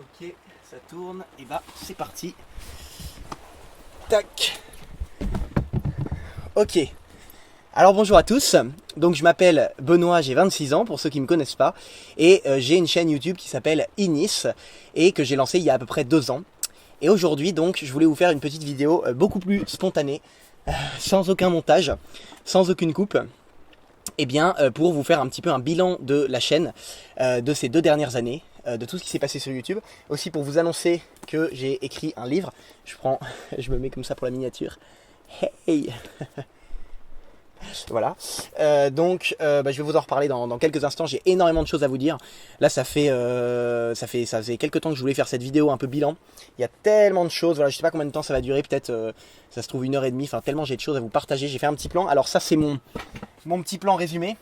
Ok, ça tourne, et bah c'est parti. Tac. Ok. Alors bonjour à tous, donc je m'appelle Benoît, j'ai 26 ans pour ceux qui ne me connaissent pas, et j'ai une chaîne YouTube qui s'appelle Inis, et que j'ai lancée il y a à peu près 2 ans. Et aujourd'hui donc je voulais vous faire une petite vidéo beaucoup plus spontanée, sans aucun montage, sans aucune coupe, et bien pour vous faire un petit peu un bilan de la chaîne, de ces 2 dernières années, de tout ce qui s'est passé sur YouTube. Aussi pour vous annoncer que j'ai écrit un livre, je me mets comme ça pour la miniature, hey. Voilà, donc je vais vous en reparler dans quelques instants. J'ai énormément de choses à vous dire. Là ça faisait quelques temps que je voulais faire cette vidéo un peu bilan. Il y a tellement de choses, voilà, je sais pas combien de temps ça va durer, peut-être ça se trouve 1h30, enfin tellement j'ai de choses à vous partager. J'ai fait un petit plan, alors ça c'est mon petit plan résumé.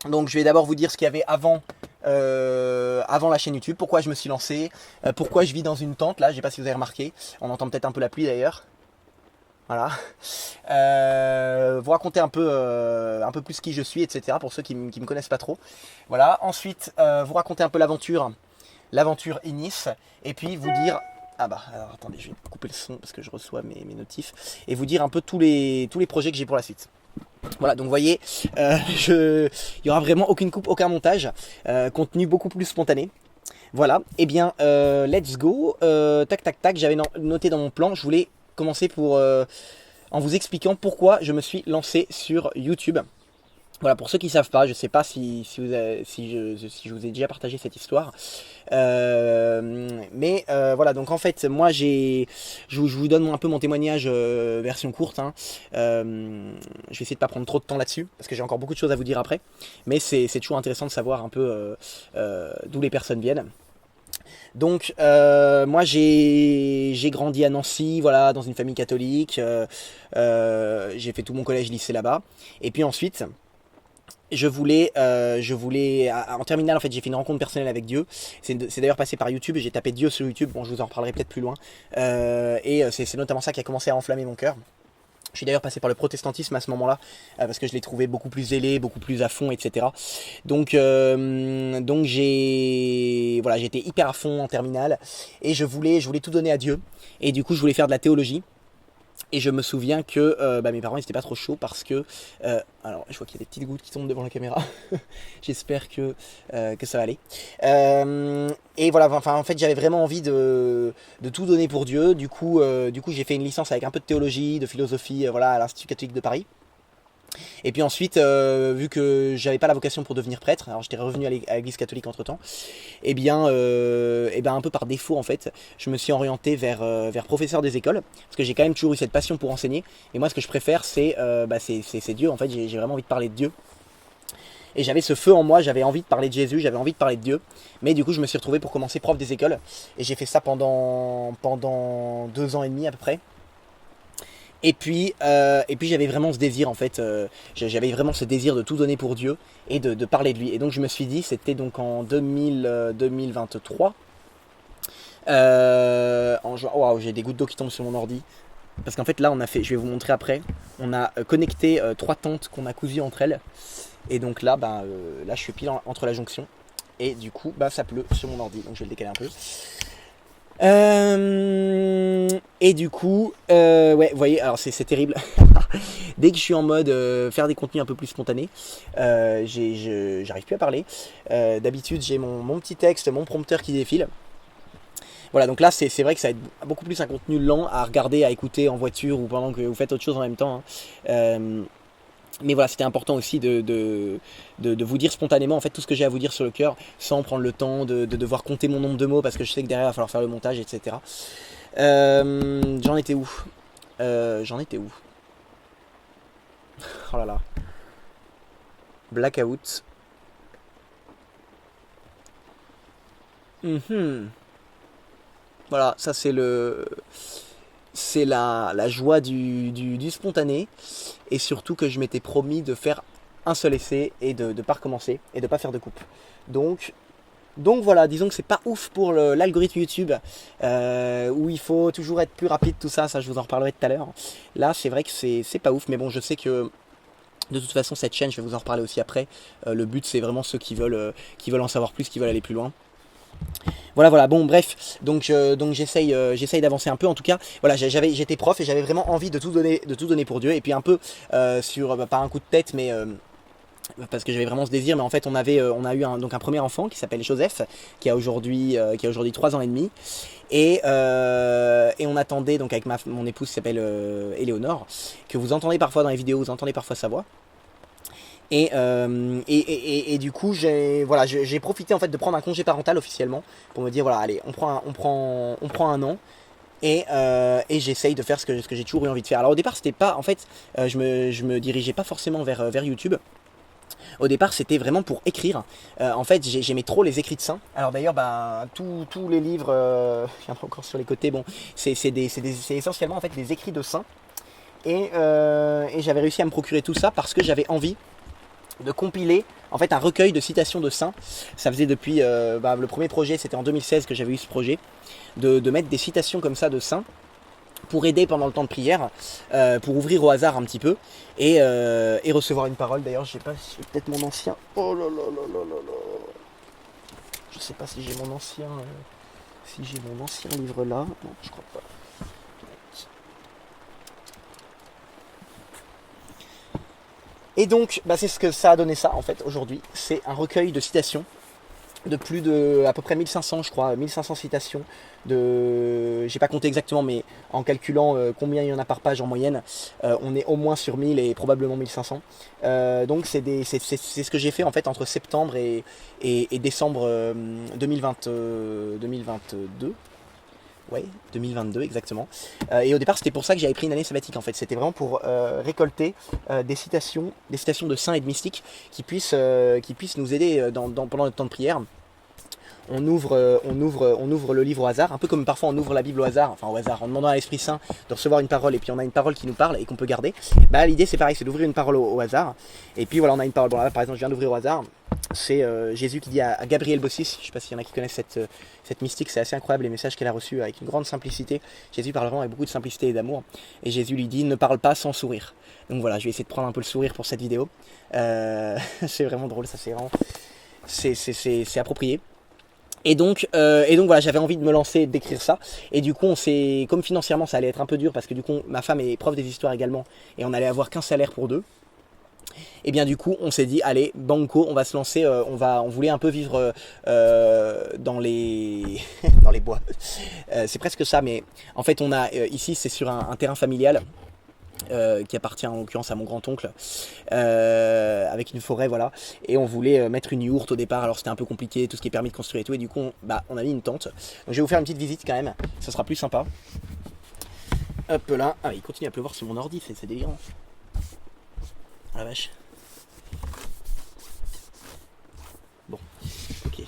Donc je vais d'abord vous dire ce qu'il y avait avant la chaîne YouTube, pourquoi je me suis lancé, pourquoi je vis dans une tente là, je sais pas si vous avez remarqué, on entend peut-être un peu la pluie d'ailleurs. Voilà. Vous raconter un peu plus qui je suis, etc. pour ceux qui me connaissent pas trop. Voilà. Ensuite, vous raconter un peu l'aventure Inis. Et puis vous dire... Ah bah, alors attendez, je vais couper le son parce que je reçois mes notifs. Et vous dire un peu tous les projets que j'ai pour la suite. Voilà, donc vous voyez, il y aura vraiment aucune coupe, aucun montage. Contenu beaucoup plus spontané. Voilà, et bien, let's go. Tac, tac, tac, j'avais noté dans mon plan, je voulais commencer en vous expliquant pourquoi je me suis lancé sur YouTube. Voilà, pour ceux qui ne savent pas, je ne sais pas si je vous ai déjà partagé cette histoire. Voilà, donc en fait, moi je vous donne un peu mon témoignage version courte. Hein. Je vais essayer de ne pas prendre trop de temps là-dessus, parce que j'ai encore beaucoup de choses à vous dire après. Mais c'est toujours intéressant de savoir un peu d'où les personnes viennent. Donc moi j'ai grandi à Nancy, voilà, dans une famille catholique, j'ai fait tout mon collège lycée là-bas, et puis ensuite je voulais en terminale en fait j'ai fait une rencontre personnelle avec Dieu, c'est d'ailleurs passé par YouTube, j'ai tapé Dieu sur YouTube, bon je vous en reparlerai peut-être plus loin, c'est notamment ça qui a commencé à enflammer mon cœur. Je suis d'ailleurs passé par le protestantisme à ce moment-là, parce que je l'ai trouvé beaucoup plus zélé, beaucoup plus à fond, etc. Donc j'étais hyper à fond en terminale, et je voulais tout donner à Dieu. Et du coup, je voulais faire de la théologie. Et je me souviens que mes parents n'étaient pas trop chauds parce que... alors, je vois qu'il y a des petites gouttes qui tombent devant la caméra. J'espère que ça va aller. Et voilà, enfin, en fait, j'avais vraiment envie de tout donner pour Dieu. Du coup, j'ai fait une licence avec un peu de théologie, de philosophie, voilà, à l'Institut catholique de Paris. Et puis ensuite, vu que j'avais pas la vocation pour devenir prêtre, alors j'étais revenu à l'église catholique entre temps, et bien un peu par défaut en fait, je me suis orienté vers professeur des écoles, parce que j'ai quand même toujours eu cette passion pour enseigner, et moi ce que je préfère c'est Dieu, en fait j'ai vraiment envie de parler de Dieu. Et j'avais ce feu en moi, j'avais envie de parler de Jésus, j'avais envie de parler de Dieu, mais du coup je me suis retrouvé pour commencer prof des écoles, et j'ai fait ça pendant 2 ans et demi à peu près. Et puis j'avais vraiment ce désir en fait, j'avais vraiment ce désir de tout donner pour Dieu et de parler de lui. Et donc je me suis dit, c'était donc en 2023, waouh, j'ai des gouttes d'eau qui tombent sur mon ordi. Parce qu'en fait là je vais vous montrer après, on a connecté 3 tentes qu'on a cousues entre elles. Et donc là, là je suis pile entre la jonction. Et du coup, ça pleut sur mon ordi, donc je vais le décaler un peu. Et du coup, ouais, vous voyez, alors c'est terrible. Dès que je suis en mode faire des contenus un peu plus spontanés, j'arrive plus à parler. D'habitude, j'ai mon petit texte, mon prompteur qui défile. Voilà, donc là, c'est vrai que ça va être beaucoup plus un contenu lent à regarder, à écouter en voiture ou pendant que vous faites autre chose en même temps. Hein. Mais voilà, c'était important aussi de vous dire spontanément en fait tout ce que j'ai à vous dire sur le cœur, sans prendre le temps de devoir compter mon nombre de mots, parce que je sais que derrière il va falloir faire le montage, etc. J'en étais où Oh là là. Blackout. Voilà, ça c'est la joie du spontané, et surtout que je m'étais promis de faire un seul essai et de ne pas recommencer et de ne pas faire de coupe. Donc voilà, disons que c'est pas ouf pour l'algorithme YouTube, où il faut toujours être plus rapide, tout ça je vous en reparlerai tout à l'heure. Là c'est vrai que c'est pas ouf, mais bon, je sais que de toute façon cette chaîne, je vais vous en reparler aussi après, le but c'est vraiment ceux qui veulent en savoir plus, qui veulent aller plus loin. Voilà, bon bref, donc j'essaye d'avancer un peu en tout cas. Voilà, j'étais prof et j'avais vraiment envie de tout donner pour Dieu. Et puis un peu pas un coup de tête, mais parce que j'avais vraiment ce désir, mais en fait on a eu donc un premier enfant qui s'appelle Joseph, qui a aujourd'hui 3 ans et demi. Et on attendait donc avec mon épouse qui s'appelle Éléonore, que vous entendez parfois dans les vidéos, vous entendez parfois sa voix. Et du coup, j'ai profité en fait de prendre un congé parental officiellement pour me dire voilà, allez, on prend un an et j'essaye de faire ce que j'ai toujours eu envie de faire. Alors au départ, c'était pas, en fait, je me dirigeais pas forcément vers YouTube. Au départ, c'était vraiment pour écrire. En fait, j'aimais trop les écrits de saints. Alors d'ailleurs, bah, tous les livres, il y en a encore sur les côtés, bon, c'est essentiellement en fait des écrits de saints. Et j'avais réussi à me procurer tout ça parce que j'avais envie de compiler en fait un recueil de citations de saints. Ça faisait depuis le premier projet, c'était en 2016 que j'avais eu ce projet, de mettre des citations comme ça de saints pour aider pendant le temps de prière, pour ouvrir au hasard un petit peu et recevoir une parole. D'ailleurs, je sais pas si j'ai peut-être mon ancien. Oh là là là là là là. Je sais pas si j'ai mon ancien livre là. Non, je crois pas. Et donc, bah, c'est ce que ça a donné ça en fait aujourd'hui. C'est un recueil de citations de plus de à peu près 1500, je crois, 1500 citations. J'ai pas compté exactement, mais en calculant combien il y en a par page en moyenne, on est au moins sur 1000 et probablement 1500. Donc c'est ce que j'ai fait en fait entre septembre et décembre 2022. Ouais, 2022 exactement. Et au départ, c'était pour ça que j'avais pris une année sabbatique en fait. C'était vraiment pour récolter des citations de saints et de mystiques qui puissent nous aider pendant notre temps de prière. On ouvre le livre au hasard, un peu comme parfois on ouvre la Bible au hasard, enfin au hasard, en demandant à l'Esprit Saint de recevoir une parole et puis on a une parole qui nous parle et qu'on peut garder. Bah l'idée c'est pareil, c'est d'ouvrir une parole au hasard. Et puis voilà, on a une parole. Bon là par exemple, je viens d'ouvrir au hasard. C'est Jésus qui dit à Gabriel Bossis, je sais pas s'il y en a qui connaissent cette mystique, c'est assez incroyable les messages qu'elle a reçus avec une grande simplicité. Jésus parle vraiment avec beaucoup de simplicité et d'amour. Et Jésus lui dit ne parle pas sans sourire. Donc voilà, je vais essayer de prendre un peu le sourire pour cette vidéo. C'est vraiment drôle, ça c'est vraiment. C'est approprié. Et donc voilà, j'avais envie de me lancer, d'écrire ça. Et du coup, comme financièrement ça allait être un peu dur parce que du coup, ma femme est prof des histoires également et on allait avoir qu'un salaire pour deux. Et bien du coup, on s'est dit, allez, banco, on va se lancer, on voulait un peu vivre dans les dans les bois. C'est presque ça, mais en fait, on a ici, c'est sur un terrain familial. Qui appartient en l'occurrence à mon grand-oncle, avec une forêt, voilà. Et on voulait mettre une yourte au départ, alors c'était un peu compliqué, tout ce qui est permis de construire et tout, et du coup, on a mis une tente. Donc je vais vous faire une petite visite quand même, ça sera plus sympa. Hop là, il continue à pleuvoir sur mon ordi, c'est délirant. Ah la vache. Bon, ok.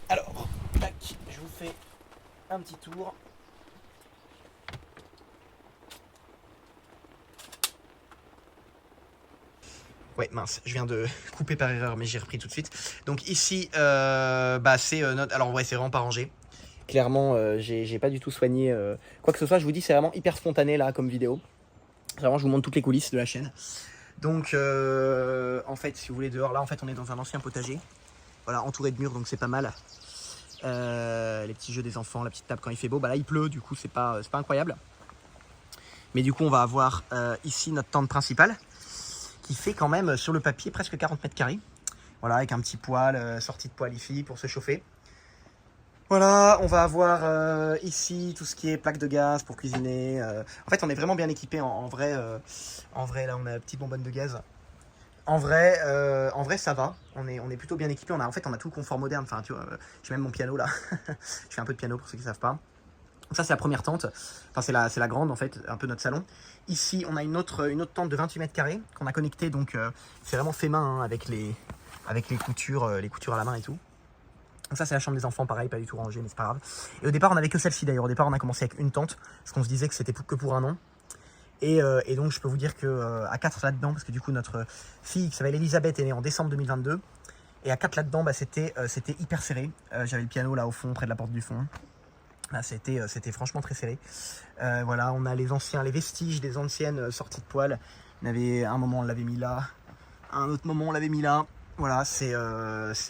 Alors, tac, je vous fais un petit tour. Ouais, mince, je viens de couper par erreur, mais j'ai repris tout de suite. Donc ici, c'est notre. Alors ouais, c'est vraiment pas rangé. Clairement, j'ai pas du tout soigné quoi que ce soit. Je vous dis, c'est vraiment hyper spontané là comme vidéo. Vraiment, je vous montre toutes les coulisses de la chaîne. Donc, en fait, si vous voulez dehors, là, en fait, on est dans un ancien potager. Voilà, entouré de murs, donc c'est pas mal. Les petits jeux des enfants, la petite table quand il fait beau. Bah là, il pleut, du coup, c'est pas incroyable. Mais du coup, on va avoir ici notre tente principale, qui fait quand même sur le papier presque 40 mètres carrés. Voilà, avec un petit poêle, sortie de poêle ici pour se chauffer. Voilà, on va avoir ici tout ce qui est plaque de gaz pour cuisiner. En fait, on est vraiment bien équipé en vrai. Là, on a une petite bonbonne de gaz. En vrai, ça va. On est plutôt bien équipé. On a tout le confort moderne. Enfin, tu vois, j'ai même mon piano là. Je fais un peu de piano pour ceux qui ne savent pas. Donc ça c'est la première tente, enfin c'est la grande en fait, un peu notre salon. Ici on a une autre tente de 28 mètres carrés qu'on a connectée, donc c'est vraiment fait main hein, avec les coutures à la main et tout. Donc ça c'est la chambre des enfants, pareil, pas du tout rangée mais c'est pas grave. Et au départ on avait que celle-ci d'ailleurs, au départ on a commencé avec une tente, parce qu'on se disait que c'était que pour un an. Et donc je peux vous dire que à 4 là-dedans, parce que du coup notre fille qui s'appelle Elisabeth est née en décembre 2022, et à 4 là-dedans c'était hyper serré. J'avais le piano là au fond, près de la porte du fond. Là, c'était franchement très serré. Voilà, on a les vestiges des anciennes sorties de poêle. Un moment on l'avait mis là, un autre moment on l'avait mis là. Voilà, c'est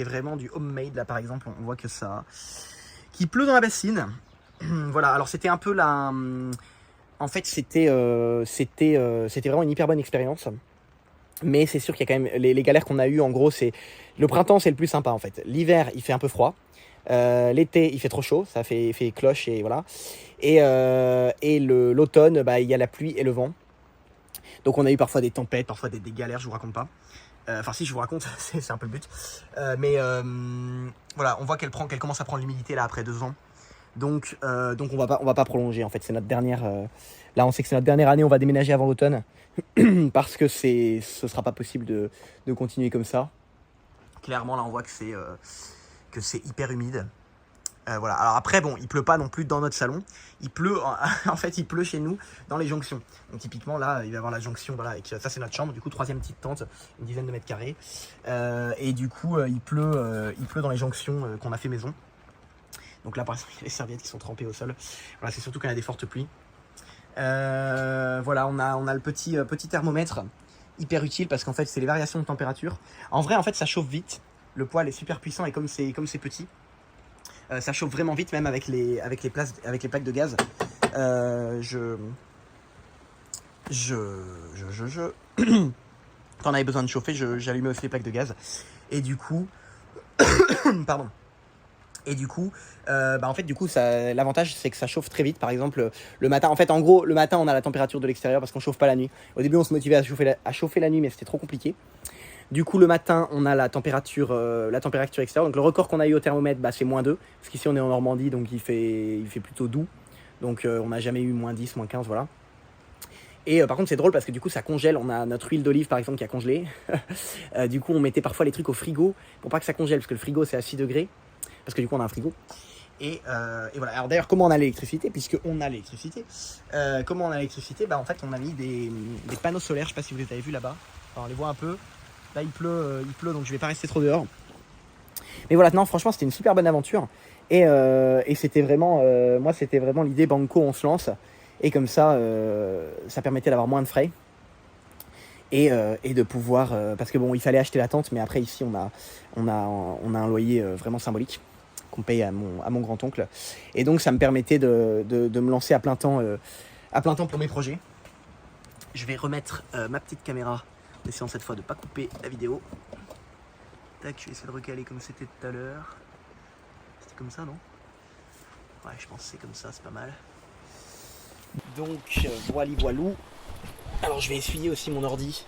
vraiment du homemade. Là, par exemple, on voit que ça... qu'il pleut dans la bassine. Voilà, alors c'était un peu la... En fait, c'était vraiment une hyper bonne expérience. Mais c'est sûr qu'il y a quand même... Les galères qu'on a eues, en gros, c'est... Le printemps, c'est le plus sympa, en fait. L'hiver, il fait un peu froid. L'été, il fait trop chaud. Ça fait cloche et voilà. Et l'automne, bah, il y a la pluie et le vent. Donc on a eu parfois des tempêtes, parfois des galères, je vous raconte pas. Enfin si je vous raconte, c'est un peu le but. Voilà, on voit qu'elle commence à prendre l'humidité là après 2 ans. Donc on va pas prolonger en fait. C'est notre dernière. Là on sait que c'est notre dernière année, on va déménager avant l'automne. Parce que ce sera pas possible de continuer comme ça. Clairement là on voit que c'est hyper humide. Voilà. Alors après, bon, il pleut pas non plus dans notre salon. Il pleut, en fait, il pleut chez nous dans les jonctions. Donc typiquement là, il va y avoir la jonction. Voilà, avec, ça c'est notre chambre. Du coup, 3e petite tente, une dizaine de mètres carrés. Et du coup, il pleut dans les jonctions qu'on a fait maison. Donc là, par exemple, il y a les serviettes qui sont trempées au sol. Voilà, c'est surtout quand il y a des fortes pluies. Voilà, on a le petit thermomètre hyper utile parce qu'en fait, c'est les variations de température. En vrai, en fait, ça chauffe vite. Le poêle est super puissant et comme c'est petit. Ça chauffe vraiment vite, même avec les plaques de gaz. Quand on avait besoin de chauffer, j'allumais aussi les plaques de gaz. Et du coup, pardon. Et du coup, en fait, l'avantage, c'est que ça chauffe très vite. Par exemple, le matin, en fait, en gros, le matin, on a la température de l'extérieur parce qu'on chauffe pas la nuit. Au début, on se motivait à chauffer la nuit, mais c'était trop compliqué. Du coup, le matin, on a la température extérieure. Donc, le record qu'on a eu au thermomètre, c'est -2. Parce qu'ici, on est en Normandie, donc il fait plutôt doux. Donc, on n'a jamais eu -10, -15, voilà. Et par contre, c'est drôle parce que du coup, ça congèle. On a notre huile d'olive, par exemple, qui a congelé. Du coup, on mettait parfois les trucs au frigo pour pas que ça congèle. Parce que le frigo, c'est à 6 degrés. Parce que du coup, on a un frigo. Et voilà. Alors d'ailleurs, comment on a l'électricité? Puisqu'on a l'électricité. Comment on a l'électricité? En fait, on a mis des panneaux solaires. Je sais pas si vous les avez vus là-bas. Enfin, on les voit un peu. Là il pleut, donc je vais pas rester trop dehors. Mais voilà, non, franchement c'était une super bonne aventure. Et c'était vraiment, moi c'était vraiment l'idée banco, on se lance. Et comme ça, ça permettait d'avoir moins de frais. Et de pouvoir, parce que bon, il fallait acheter la tente, mais après ici on a un loyer vraiment symbolique qu'on paye à mon grand-oncle. Et donc ça me permettait de me lancer à plein temps pour mes projets. Je vais remettre ma petite caméra, en essayant cette fois de ne pas couper la vidéo. Tac, je vais essayer de recaler comme c'était tout à l'heure. C'était comme ça, non? Ouais, je pense que c'est comme ça, c'est pas mal. Donc, voilou. Alors, je vais essuyer aussi mon ordi.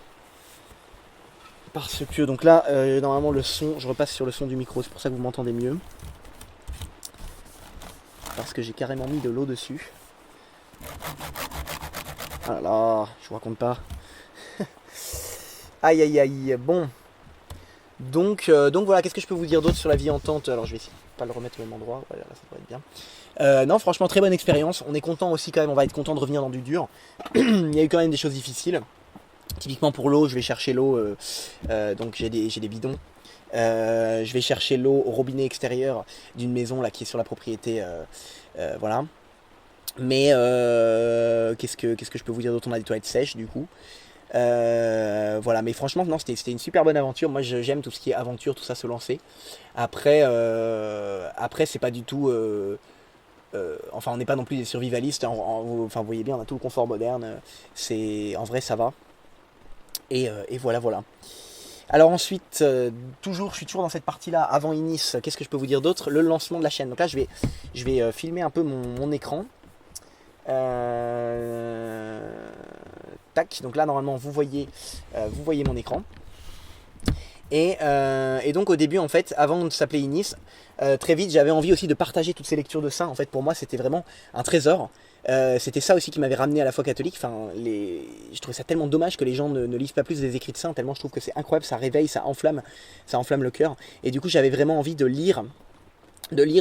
Parce que, donc là, normalement, le son, je repasse sur le son du micro, c'est pour ça que vous m'entendez mieux. Parce que j'ai carrément mis de l'eau dessus. Ah là là, je vous raconte pas. Aïe aïe aïe, bon. Donc voilà, qu'est-ce que je peux vous dire d'autre sur la vie en tente? Alors je vais essayer de pas le remettre au même endroit, voilà, là, ça devrait être bien. Non, franchement, très bonne expérience. On est content aussi quand même, on va être content de revenir dans du dur. Il y a eu quand même des choses difficiles. Typiquement pour l'eau, je vais chercher l'eau, donc j'ai des bidons. Je vais chercher l'eau au robinet extérieur d'une maison là qui est sur la propriété, voilà. Mais qu'est-ce que je peux vous dire d'autre? On a des toilettes sèches du coup. Voilà, mais franchement, non, c'était une super bonne aventure. Moi, j'aime tout ce qui est aventure, tout ça, se lancer. Après, c'est pas du tout. Enfin, on n'est pas non plus des survivalistes. Enfin, vous voyez bien, on a tout le confort moderne. En vrai, ça va. Et voilà. Alors ensuite, je suis toujours dans cette partie-là, avant Inis. Qu'est-ce que je peux vous dire d'autre? Le lancement de la chaîne. Donc là, je vais filmer un peu mon écran. Tac, donc là normalement vous voyez mon écran. Et donc au début en fait, avant de s'appeler Inis, très vite j'avais envie aussi de partager toutes ces lectures de saints. En fait pour moi c'était vraiment un trésor. C'était ça aussi qui m'avait ramené à la foi catholique. Enfin, je trouvais ça tellement dommage que les gens ne lisent pas plus des écrits de saints, tellement je trouve que c'est incroyable, ça réveille, ça enflamme le cœur. Et du coup j'avais vraiment envie de lire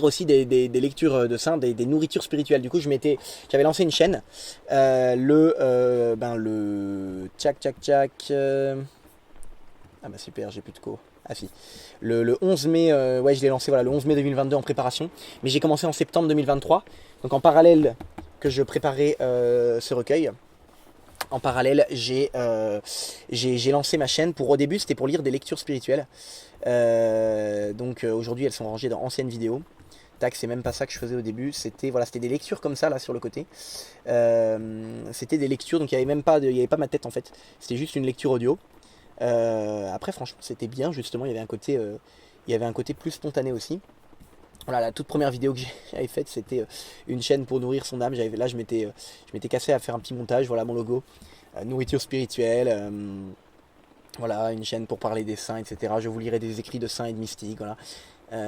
aussi des lectures de saints, des nourritures spirituelles. Du coup, j'avais lancé une chaîne, le ah bah super, j'ai plus de co. Ah si. Le 11 mai, ouais, je l'ai lancé le 11 mai 2022 en préparation, mais j'ai commencé en septembre 2023, donc en parallèle que je préparais ce recueil. En parallèle, j'ai lancé ma chaîne. Au début, c'était pour lire des lectures spirituelles. Donc aujourd'hui, elles sont rangées dans anciennes vidéos. Tac, c'est même pas ça que je faisais au début. C'était voilà, c'était des lectures comme ça là sur le côté. C'était des lectures, donc il y avait pas ma tête en fait. C'était juste une lecture audio. Après, franchement, c'était bien. Justement, il y avait un côté plus spontané aussi. Voilà, la toute première vidéo que j'avais faite, c'était une chaîne pour nourrir son âme. Là, je m'étais cassé à faire un petit montage. Voilà mon logo, nourriture spirituelle. Voilà, une chaîne pour parler des saints, etc. Je vous lirai des écrits de saints et de mystiques. Voilà.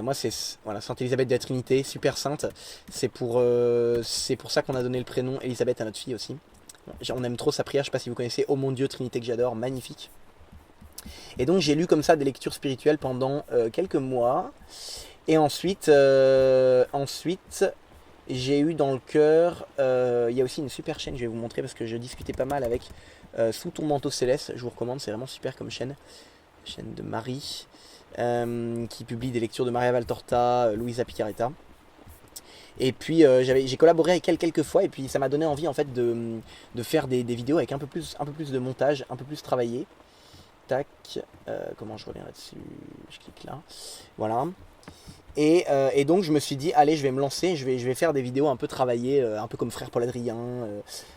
Moi, c'est voilà, Sainte Élisabeth de la Trinité, super sainte. C'est pour ça qu'on a donné le prénom Élisabeth à notre fille aussi. On aime trop sa prière. Je sais pas si vous connaissez Oh mon Dieu, Trinité que j'adore, magnifique. Et donc j'ai lu comme ça des lectures spirituelles pendant quelques mois. Et ensuite j'ai eu dans le cœur, il y a aussi une super chaîne, je vais vous montrer parce que je discutais pas mal avec Sous ton manteau céleste, je vous recommande, c'est vraiment super comme chaîne. Chaîne de Marie, qui publie des lectures de Maria Valtorta, Luisa Picaretta. Et puis j'ai collaboré avec elle quelques fois et puis ça m'a donné envie en fait de faire des vidéos avec un peu plus de montage, un peu plus travaillé. Tac, comment je reviens là-dessus? Je clique là. Voilà. Et donc je me suis dit, allez, je vais me lancer, je vais faire des vidéos un peu travaillées, un peu comme Frère Paul Adrien.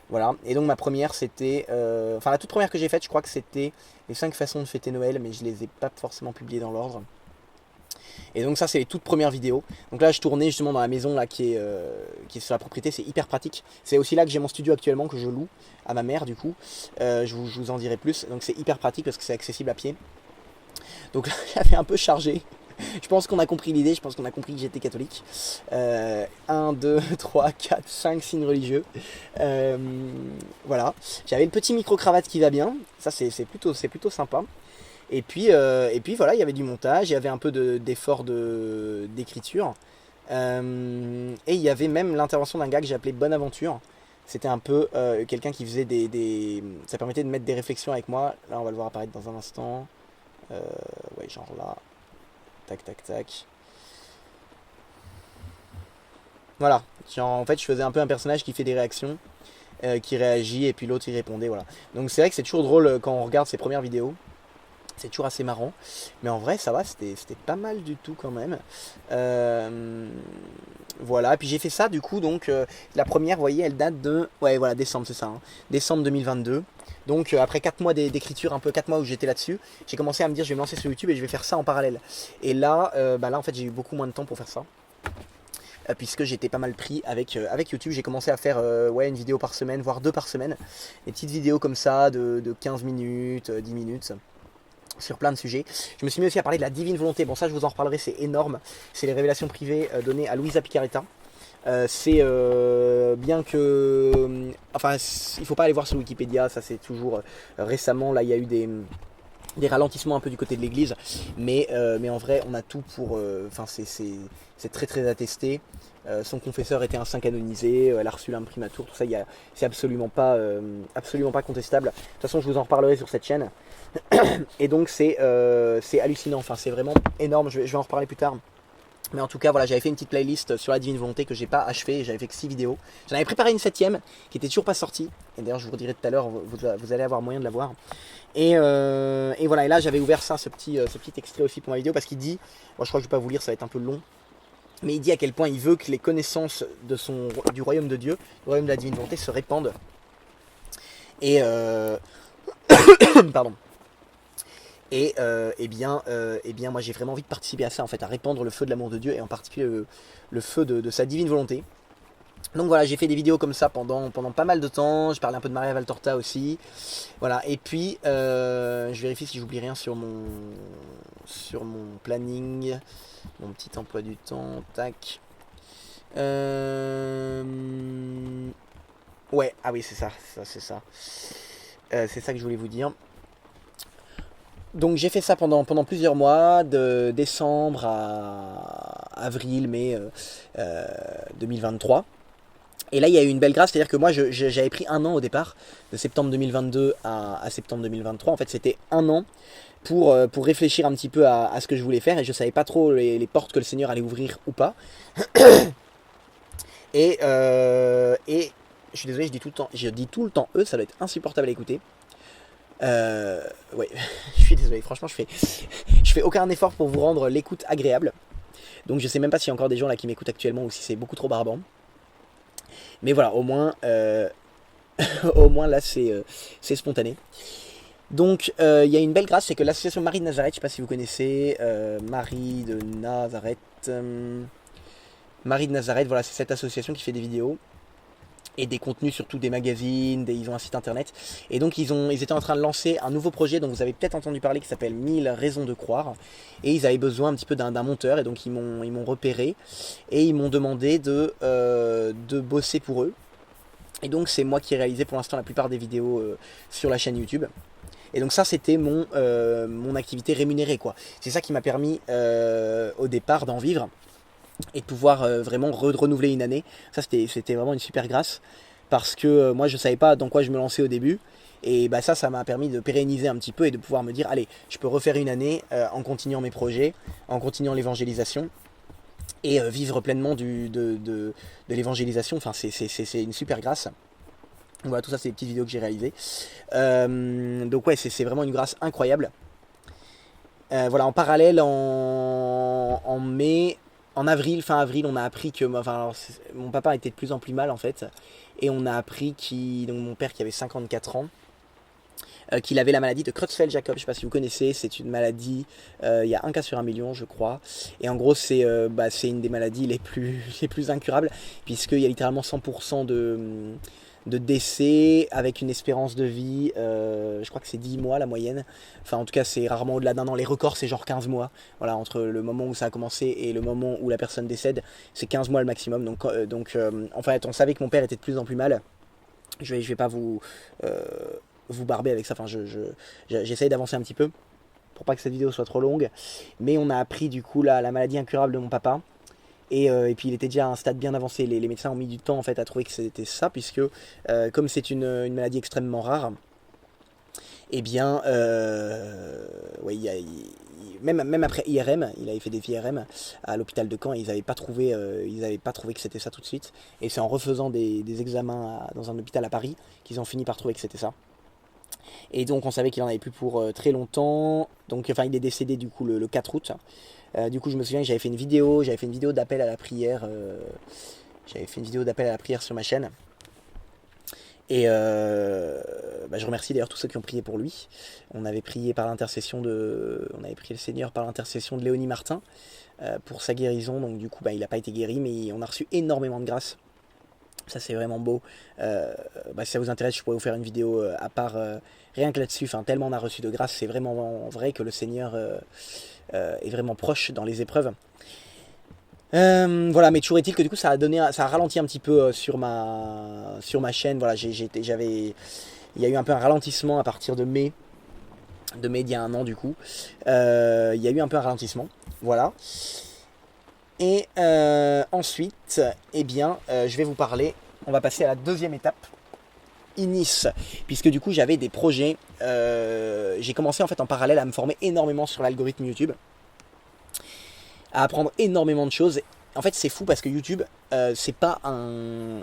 Voilà. Et donc ma première, c'était... Enfin, la toute première que j'ai faite, je crois que c'était les 5 façons de fêter Noël, mais je les ai pas forcément publiées dans l'ordre. Et donc ça, c'est les toutes premières vidéos. Donc là, je tournais justement dans la maison là, qui est sur la propriété, c'est hyper pratique. C'est aussi là que j'ai mon studio actuellement, que je loue à ma mère du coup. Je vous en dirai plus. Donc c'est hyper pratique parce que c'est accessible à pied. Donc là, j'avais un peu chargé. Je pense qu'on a compris l'idée, je pense qu'on a compris que j'étais catholique. 1, 2, 3, 4, 5 signes religieux. Voilà. J'avais le petit micro-cravate qui va bien. Ça, c'est plutôt sympa. Et puis voilà, il y avait du montage, il y avait un peu d'effort d'écriture. Et il y avait même l'intervention d'un gars que j'ai appelé Bonaventure. C'était un peu quelqu'un qui faisait ça permettait de mettre des réflexions avec moi. Là, on va le voir apparaître dans un instant. Ouais, genre là. Tac, tac, tac. Voilà. Genre, en fait, je faisais un peu un personnage qui fait des réactions, qui réagit, et puis l'autre, il répondait, voilà. Donc c'est vrai que c'est toujours drôle quand on regarde ses premières vidéos. C'est toujours assez marrant. Mais en vrai, ça va, c'était pas mal du tout quand même. Voilà, puis j'ai fait ça du coup, donc la première, vous voyez, elle date de... Ouais, voilà, décembre, c'est ça. Hein. Décembre 2022. Donc après 4 mois d'écriture, un peu 4 mois où j'étais là-dessus, j'ai commencé à me dire je vais me lancer sur YouTube et je vais faire ça en parallèle. Et là, là en fait j'ai eu beaucoup moins de temps pour faire ça. Puisque j'étais pas mal pris avec YouTube. J'ai commencé à faire ouais, une vidéo par semaine, voire 2 par semaine. Des petites vidéos comme ça de 15 minutes, 10 minutes. Sur plein de sujets. Je me suis mis aussi à parler de la divine volonté. Bon, ça, je vous en reparlerai, c'est énorme. C'est les révélations privées données à Luisa Picaretta. C'est bien que... enfin, il faut pas aller voir sur Wikipédia, ça c'est toujours récemment, là, il y a eu des ralentissements un peu du côté de l'église. Mais en vrai, on a tout pour... Enfin, c'est très très attesté. Son confesseur était un saint canonisé, elle a reçu l'imprimatur, tout ça, c'est absolument pas contestable. De toute façon, je vous en reparlerai sur cette chaîne. Et donc c'est hallucinant, enfin c'est vraiment énorme, je vais en reparler plus tard. Mais en tout cas voilà, j'avais fait une petite playlist sur la divine volonté que j'ai pas achevé, j'avais fait que 6 vidéos. J'en avais préparé une 7ème qui était toujours pas sortie. Et d'ailleurs je vous redirai tout à l'heure, vous allez avoir moyen de la voir. Et voilà, et là j'avais ouvert ça, ce petit extrait aussi pour ma vidéo parce qu'il dit, bon, je crois que je vais pas vous lire, ça va être un peu long. Mais il dit à quel point il veut que les connaissances du royaume de Dieu, du royaume de la divine volonté se répandent. Et pardon. Et bien moi j'ai vraiment envie de participer à ça en fait, à répandre le feu de l'amour de Dieu et en particulier le feu de sa divine volonté. Donc voilà, j'ai fait des vidéos comme ça pendant pas mal de temps, je parlais un peu de Maria Valtorta aussi. Voilà, et puis je vérifie si j'oublie rien sur mon planning, mon petit emploi du temps, tac. Ouais, ah oui c'est ça. C'est ça que je voulais vous dire. Donc j'ai fait ça pendant plusieurs mois, de décembre à avril, mai 2023. Et là il y a eu une belle grâce, c'est-à-dire que moi j'avais pris 1 an au départ, de septembre 2022 à septembre 2023. En fait c'était 1 an pour réfléchir un petit peu à ce que je voulais faire et je savais pas trop les portes que le Seigneur allait ouvrir ou pas. Et Je suis désolé, je dis tout le temps eux, ça doit être insupportable à écouter. Ouais, je suis désolé, franchement, je fais aucun effort pour vous rendre l'écoute agréable. Donc je sais même pas s'il y a encore des gens là qui m'écoutent actuellement ou si c'est beaucoup trop barbant. Mais voilà, au moins, au moins là c'est spontané. Donc il y a une belle grâce, c'est que l'association Marie de Nazareth, je sais pas si vous connaissez, Marie de Nazareth, Marie de Nazareth, voilà, c'est cette association qui fait des vidéos et des contenus, surtout des magazines, ils ont un site internet. Et donc ils étaient en train de lancer un nouveau projet dont vous avez peut-être entendu parler qui s'appelle 1000 raisons de croire. Et ils avaient besoin un petit peu d'un monteur et donc ils m'ont repéré et ils m'ont demandé de bosser pour eux. Et donc c'est moi qui ai réalisé pour l'instant la plupart des vidéos sur la chaîne YouTube. Et donc ça c'était mon activité rémunérée quoi. C'est ça qui m'a permis au départ d'en vivre et de pouvoir vraiment renouveler une année. Ça c'était vraiment une super grâce parce que moi je savais pas dans quoi je me lançais au début et bah ça m'a permis de pérenniser un petit peu et de pouvoir me dire allez je peux refaire une année en continuant mes projets, en continuant l'évangélisation et vivre pleinement de l'évangélisation. Enfin c'est une super grâce. Voilà, tout ça c'est des petites vidéos que j'ai réalisées. Donc ouais c'est vraiment une grâce incroyable. Voilà, en parallèle en mai, en avril, fin avril, on a appris que mon papa était de plus en plus mal en fait. Et on a appris donc mon père qui avait 54 ans, qu'il avait la maladie de Creutzfeldt-Jakob. Je ne sais pas si vous connaissez, c'est une maladie, il y a un cas sur 1 million je crois. Et en gros c'est une des maladies les plus incurables, puisqu'il y a littéralement 100% de décès avec une espérance de vie, je crois que c'est 10 mois la moyenne. Enfin en tout cas c'est rarement au-delà d'un an. Les records c'est genre 15 mois. Voilà, entre le moment où ça a commencé et le moment où la personne décède, c'est 15 mois le maximum. Donc en fait on savait que mon père était de plus en plus mal. Je vais pas vous barber avec ça. Enfin j'essaye d'avancer un petit peu pour pas que cette vidéo soit trop longue. Mais on a appris du coup la maladie incurable de mon papa. Et puis il était déjà à un stade bien avancé. Les médecins ont mis du temps en fait à trouver que c'était ça, puisque comme c'est une maladie extrêmement rare, et bien, ouais, même après IRM, il avait fait des IRM à l'hôpital de Caen et ils n'avaient pas trouvé que c'était ça tout de suite. Et c'est en refaisant des examens dans un hôpital à Paris qu'ils ont fini par trouver que c'était ça. Et donc on savait qu'il en avait plus pour très longtemps. Donc enfin il est décédé du coup le 4 août. Du coup je me souviens que j'avais fait une vidéo d'appel à la prière. J'avais fait une vidéo d'appel à la prière sur ma chaîne. Et je remercie d'ailleurs tous ceux qui ont prié pour lui. On avait prié le Seigneur par l'intercession de Léonie Martin pour sa guérison. Donc du coup il n'a pas été guéri, mais on a reçu énormément de grâce. Ça c'est vraiment beau. Si ça vous intéresse, je pourrais vous faire une vidéo à part rien que là-dessus. Enfin, tellement on a reçu de grâce, c'est vraiment vrai que le Seigneur est vraiment proche dans les épreuves. Voilà, mais toujours est-il que du coup ça a ralenti un petit peu sur ma chaîne. Voilà, il y a eu un peu un ralentissement à partir de mai d'il y a un an du coup. Il y a eu un peu un ralentissement. Voilà. Et ensuite, je vais vous parler, on va passer à la deuxième étape, Inis, puisque du coup j'avais des projets, j'ai commencé en fait en parallèle à me former énormément sur l'algorithme YouTube, à apprendre énormément de choses. En fait c'est fou parce que YouTube, c'est pas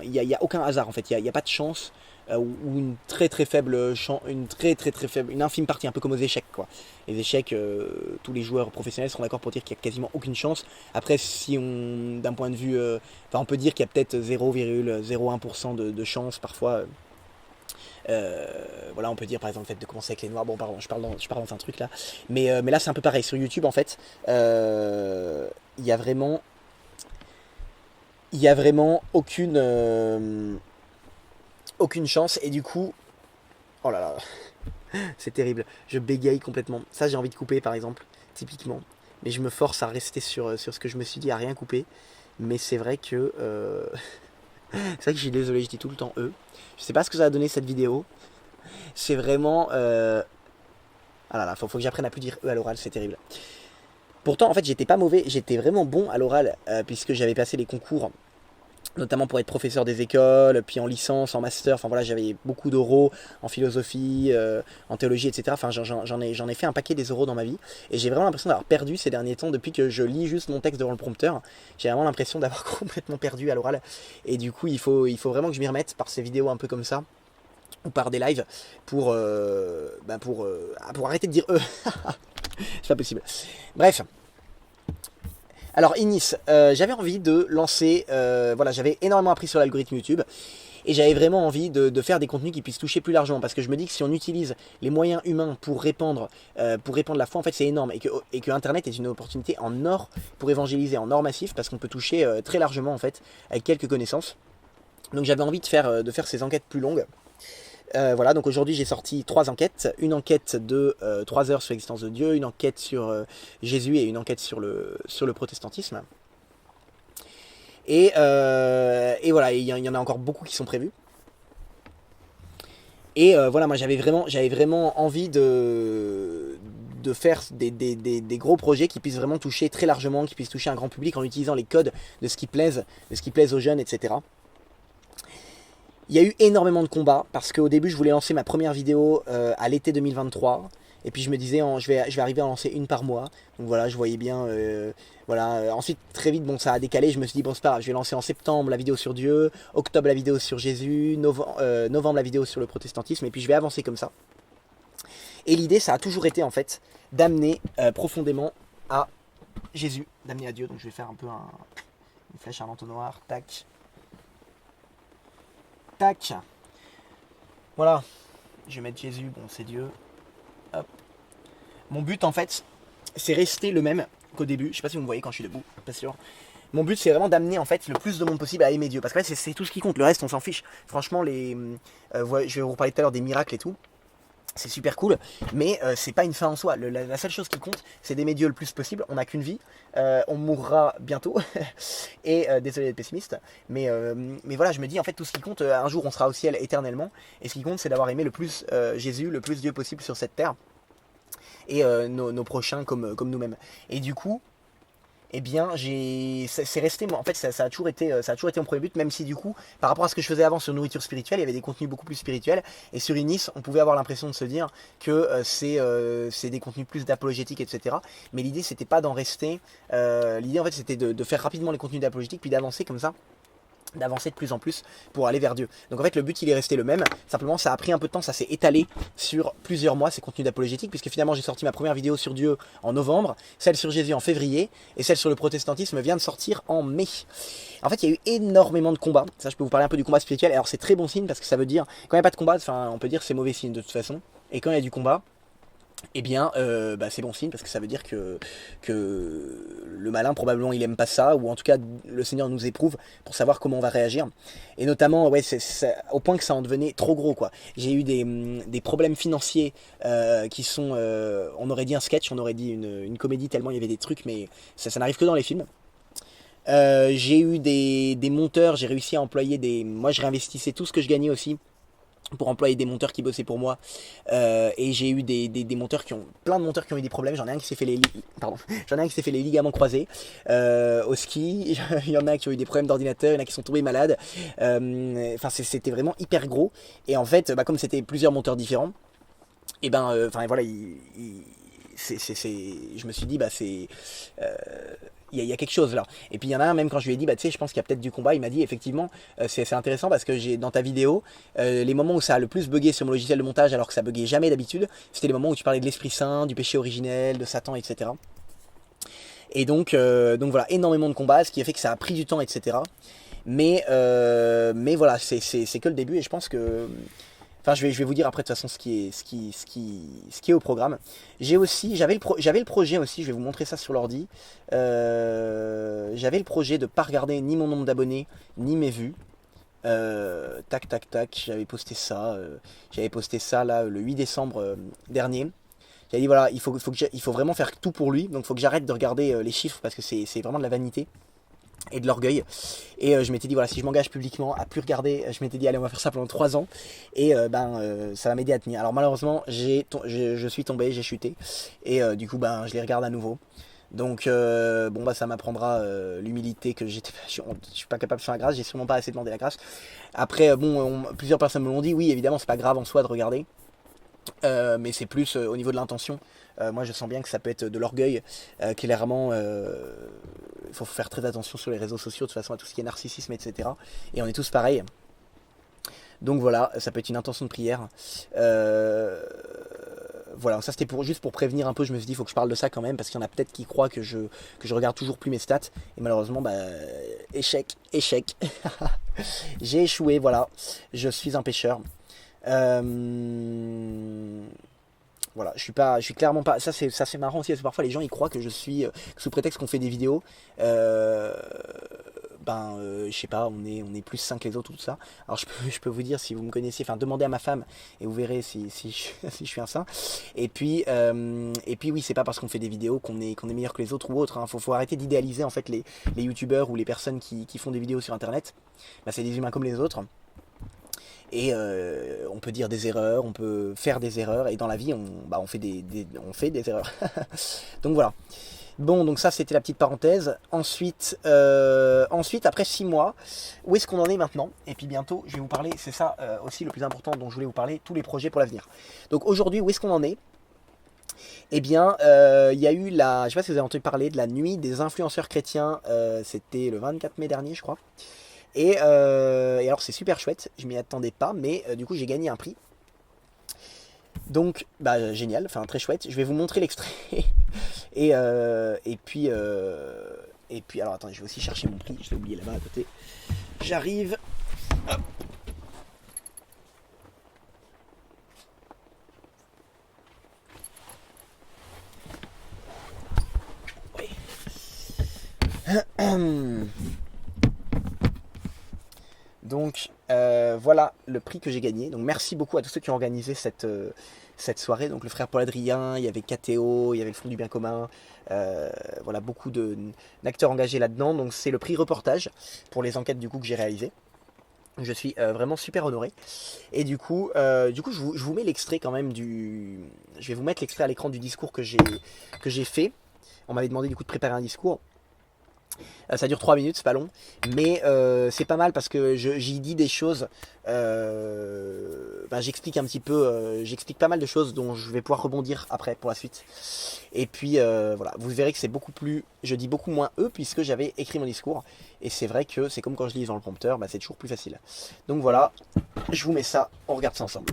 il y a aucun hasard en fait, il y a pas de chance. Ou une très très faible une infime partie, un peu comme aux échecs quoi. Les échecs, tous les joueurs professionnels sont d'accord pour dire qu'il n'y a quasiment aucune chance. Après si d'un point de vue, on peut dire qu'il y a peut-être 0,01% de chance parfois. Voilà, on peut dire par exemple le fait de commencer avec les noirs. Bon pardon, je parle dans un truc là. Mais là c'est un peu pareil sur YouTube en fait. Il y a vraiment aucune chance et du coup oh là là c'est terrible, je bégaye complètement. Ça j'ai envie de couper par exemple, typiquement, mais je me force à rester sur ce que je me suis dit, à rien couper. Mais c'est vrai que c'est vrai que je suis désolé, je dis tout le temps eux. Je sais pas ce que ça a donné cette vidéo. C'est vraiment ah là là, faut que j'apprenne à plus dire eux à l'oral, c'est terrible. Pourtant en fait j'étais pas mauvais, j'étais vraiment bon à l'oral puisque j'avais passé les concours notamment pour être professeur des écoles, puis en licence, en master, enfin voilà, j'avais beaucoup d'euros en philosophie, en théologie, etc. Enfin, j'en ai fait un paquet des euros dans ma vie, et j'ai vraiment l'impression d'avoir perdu ces derniers temps depuis que je lis juste mon texte devant le prompteur. J'ai vraiment l'impression d'avoir complètement perdu à l'oral, et du coup, il faut vraiment que je m'y remette par ces vidéos un peu comme ça, ou par des lives, pour arrêter de dire c'est pas possible. Bref. Alors Inis, j'avais envie de lancer, voilà, j'avais énormément appris sur l'algorithme YouTube et j'avais vraiment envie de faire des contenus qui puissent toucher plus largement parce que je me dis que si on utilise les moyens humains pour répandre la foi, en fait c'est énorme et que Internet est une opportunité en or pour évangéliser en or massif parce qu'on peut toucher très largement en fait avec quelques connaissances. Donc j'avais envie de faire ces enquêtes plus longues. Voilà, donc aujourd'hui j'ai sorti 3 enquêtes. Une enquête de 3 heures sur l'existence de Dieu, une enquête sur Jésus et une enquête sur le protestantisme. Et voilà, il y en a encore beaucoup qui sont prévus. Et voilà, moi j'avais vraiment envie de faire des gros projets qui puissent vraiment toucher très largement, qui puissent toucher un grand public en utilisant les codes de ce qui plaise aux jeunes, etc. Il y a eu énormément de combats parce qu'au début je voulais lancer ma première vidéo à l'été 2023 et puis je me disais je vais arriver à en lancer une par mois. Donc voilà, je voyais bien voilà. Ensuite très vite bon ça a décalé, je me suis dit bon c'est pas grave, je vais lancer en septembre la vidéo sur Dieu, octobre la vidéo sur Jésus, novembre la vidéo sur le protestantisme et puis je vais avancer comme ça. Et l'idée ça a toujours été en fait d'amener profondément à Jésus, d'amener à Dieu. Donc je vais faire un peu une flèche à l'entonnoir, tac. Tac. Voilà. Je vais mettre Jésus, bon c'est Dieu. Hop. Mon but en fait, c'est rester le même qu'au début. Je sais pas si vous me voyez quand je suis debout, pas sûr. Mon but c'est vraiment d'amener en fait le plus de monde possible à aimer Dieu. Parce que là c'est tout ce qui compte. Le reste on s'en fiche. Franchement je vais vous parler tout à l'heure des miracles et tout. C'est super cool, mais c'est pas une fin en soi. La seule chose qui compte, c'est d'aimer Dieu le plus possible. On n'a qu'une vie, on mourra bientôt. Et désolé d'être pessimiste, mais voilà, je me dis en fait tout ce qui compte, un jour on sera au ciel éternellement. Et ce qui compte, c'est d'avoir aimé le plus Jésus, le plus Dieu possible sur cette terre, et nos prochains comme nous-mêmes. Et du coup, eh bien, c'est resté, en fait, ça a toujours été mon premier but, même si du coup, par rapport à ce que je faisais avant sur nourriture spirituelle, il y avait des contenus beaucoup plus spirituels, et sur Inis, on pouvait avoir l'impression de se dire que c'est des contenus plus d'apologétique, etc. Mais l'idée, c'était pas d'en rester, l'idée, en fait, c'était de faire rapidement les contenus d'apologétique, puis d'avancer comme ça, d'avancer de plus en plus pour aller vers Dieu. Donc en fait le but il est resté le même, simplement ça a pris un peu de temps, ça s'est étalé sur plusieurs mois ces contenus d'apologétique, puisque finalement j'ai sorti ma première vidéo sur Dieu en novembre, celle sur Jésus en février, et celle sur le protestantisme vient de sortir en mai. En fait il y a eu énormément de combats, ça je peux vous parler un peu du combat spirituel, alors c'est très bon signe parce que ça veut dire, quand il n'y a pas de combat, enfin on peut dire que c'est mauvais signe de toute façon, et quand il y a du combat, eh bien, c'est bon signe parce que ça veut dire que le malin probablement il aime pas ça, ou en tout cas le Seigneur nous éprouve pour savoir comment on va réagir. Et notamment, ouais, c'est au point que ça en devenait trop gros quoi. J'ai eu des problèmes financiers qui sont, on aurait dit un sketch, on aurait dit une comédie tellement il y avait des trucs, mais ça n'arrive que dans les films. J'ai eu des monteurs, j'ai réussi à employer moi je réinvestissais tout ce que je gagnais aussi pour employer des monteurs qui bossaient pour moi, et j'ai eu des monteurs plein de monteurs qui ont eu des problèmes. J'en ai un qui s'est fait les ligaments croisés au ski. Il y en a qui ont eu des problèmes d'ordinateur, il y en a qui sont tombés malades. Enfin c'était vraiment hyper gros, et en fait comme c'était plusieurs monteurs différents, et enfin voilà, je me suis dit il y a quelque chose là. Et puis il y en a un, même quand je lui ai dit, tu sais, je pense qu'il y a peut-être du combat, il m'a dit effectivement, c'est intéressant parce que j'ai dans ta vidéo, les moments où ça a le plus bugué sur mon logiciel de montage alors que ça buguait jamais d'habitude, c'était les moments où tu parlais de l'Esprit Saint, du péché originel, de Satan, etc. Et donc voilà, énormément de combats, ce qui a fait que ça a pris du temps, etc. Mais voilà, c'est que le début, et je pense que... Enfin, je vais vous dire après de toute façon ce qui est au programme. J'avais le projet aussi, je vais vous montrer ça sur l'ordi. J'avais le projet de pas regarder ni mon nombre d'abonnés, ni mes vues. Tac, tac, tac, j'avais posté ça là le 8 décembre dernier. J'avais dit voilà, il faut vraiment faire tout pour lui, donc il faut que j'arrête de regarder les chiffres parce que c'est vraiment de la vanité et de l'orgueil. Et je m'étais dit voilà, si je m'engage publiquement à plus regarder, je m'étais dit allez, on va faire ça pendant 3 ans, et ça va m'aider à tenir. Alors malheureusement je suis tombé, j'ai chuté, et du coup je les regarde à nouveau. Donc bon bah ça m'apprendra l'humilité que je suis pas capable de faire la grâce, j'ai sûrement pas assez demandé la grâce. Après bon, plusieurs personnes me l'ont dit, oui évidemment c'est pas grave en soi de regarder, mais c'est plus au niveau de l'intention. Moi je sens bien que ça peut être de l'orgueil, clairement il faut faire très attention sur les réseaux sociaux de toute façon à tout ce qui est narcissisme, etc. Et on est tous pareils. Donc voilà, ça peut être une intention de prière. Voilà, ça c'était juste pour prévenir un peu, je me suis dit il faut que je parle de ça quand même, parce qu'il y en a peut-être qui croient que je regarde toujours plus mes stats, et malheureusement, bah, échec. J'ai échoué, voilà, je suis un pêcheur. Voilà, je suis clairement pas. Ça c'est marrant aussi, parce que parfois les gens ils croient que je suis, sous prétexte qu'on fait des vidéos, je sais pas, on est plus sain que les autres ou tout ça. Alors je peux vous dire, si vous me connaissez, enfin demandez à ma femme et vous verrez si si je suis un saint. Et puis oui, c'est pas parce qu'on fait des vidéos qu'on est meilleur que les autres ou autre, hein. Faut arrêter d'idéaliser en fait les youtubeurs ou les personnes qui font des vidéos sur internet. Bah, c'est des humains comme les autres. Et on peut dire des erreurs, on peut faire des erreurs, et dans la vie on fait des erreurs. Donc voilà. Bon, donc ça c'était la petite parenthèse. Ensuite, après 6 mois, où est-ce qu'on en est maintenant? Et puis bientôt, je vais vous parler, c'est ça aussi le plus important dont je voulais vous parler, tous les projets pour l'avenir. Donc aujourd'hui, où est-ce qu'on en est? Eh bien, il y a eu je sais pas si vous avez entendu parler de la nuit des influenceurs chrétiens, c'était le 24 mai dernier, je crois. Et alors c'est super chouette, je m'y attendais pas, mais du coup j'ai gagné un prix. Donc bah génial, enfin très chouette. Je vais vous montrer l'extrait. et puis alors attendez, je vais aussi chercher mon prix, je l'ai oublié là-bas à côté. J'arrive. Hop. Oui. Donc voilà le prix que j'ai gagné. Donc merci beaucoup à tous ceux qui ont organisé cette soirée. Donc le frère Paul Adrien, il y avait KTO, il y avait le Fonds du Bien Commun. Voilà, beaucoup d'acteurs engagés là-dedans. Donc c'est le prix reportage pour les enquêtes du coup que j'ai réalisées. Je suis vraiment super honoré. Et du coup je vous mets l'extrait quand même je vais vous mettre l'extrait à l'écran du discours que j'ai fait. On m'avait demandé du coup de préparer un discours. Ça dure 3 minutes, c'est pas long, mais c'est pas mal parce que j'y dis des choses, j'explique un petit peu, j'explique pas mal de choses dont je vais pouvoir rebondir après pour la suite. Et puis voilà, vous verrez que je dis beaucoup moins eux puisque j'avais écrit mon discours, et c'est vrai que c'est comme quand je lis dans le prompteur, c'est toujours plus facile. Donc voilà, je vous mets ça, on regarde ça ensemble.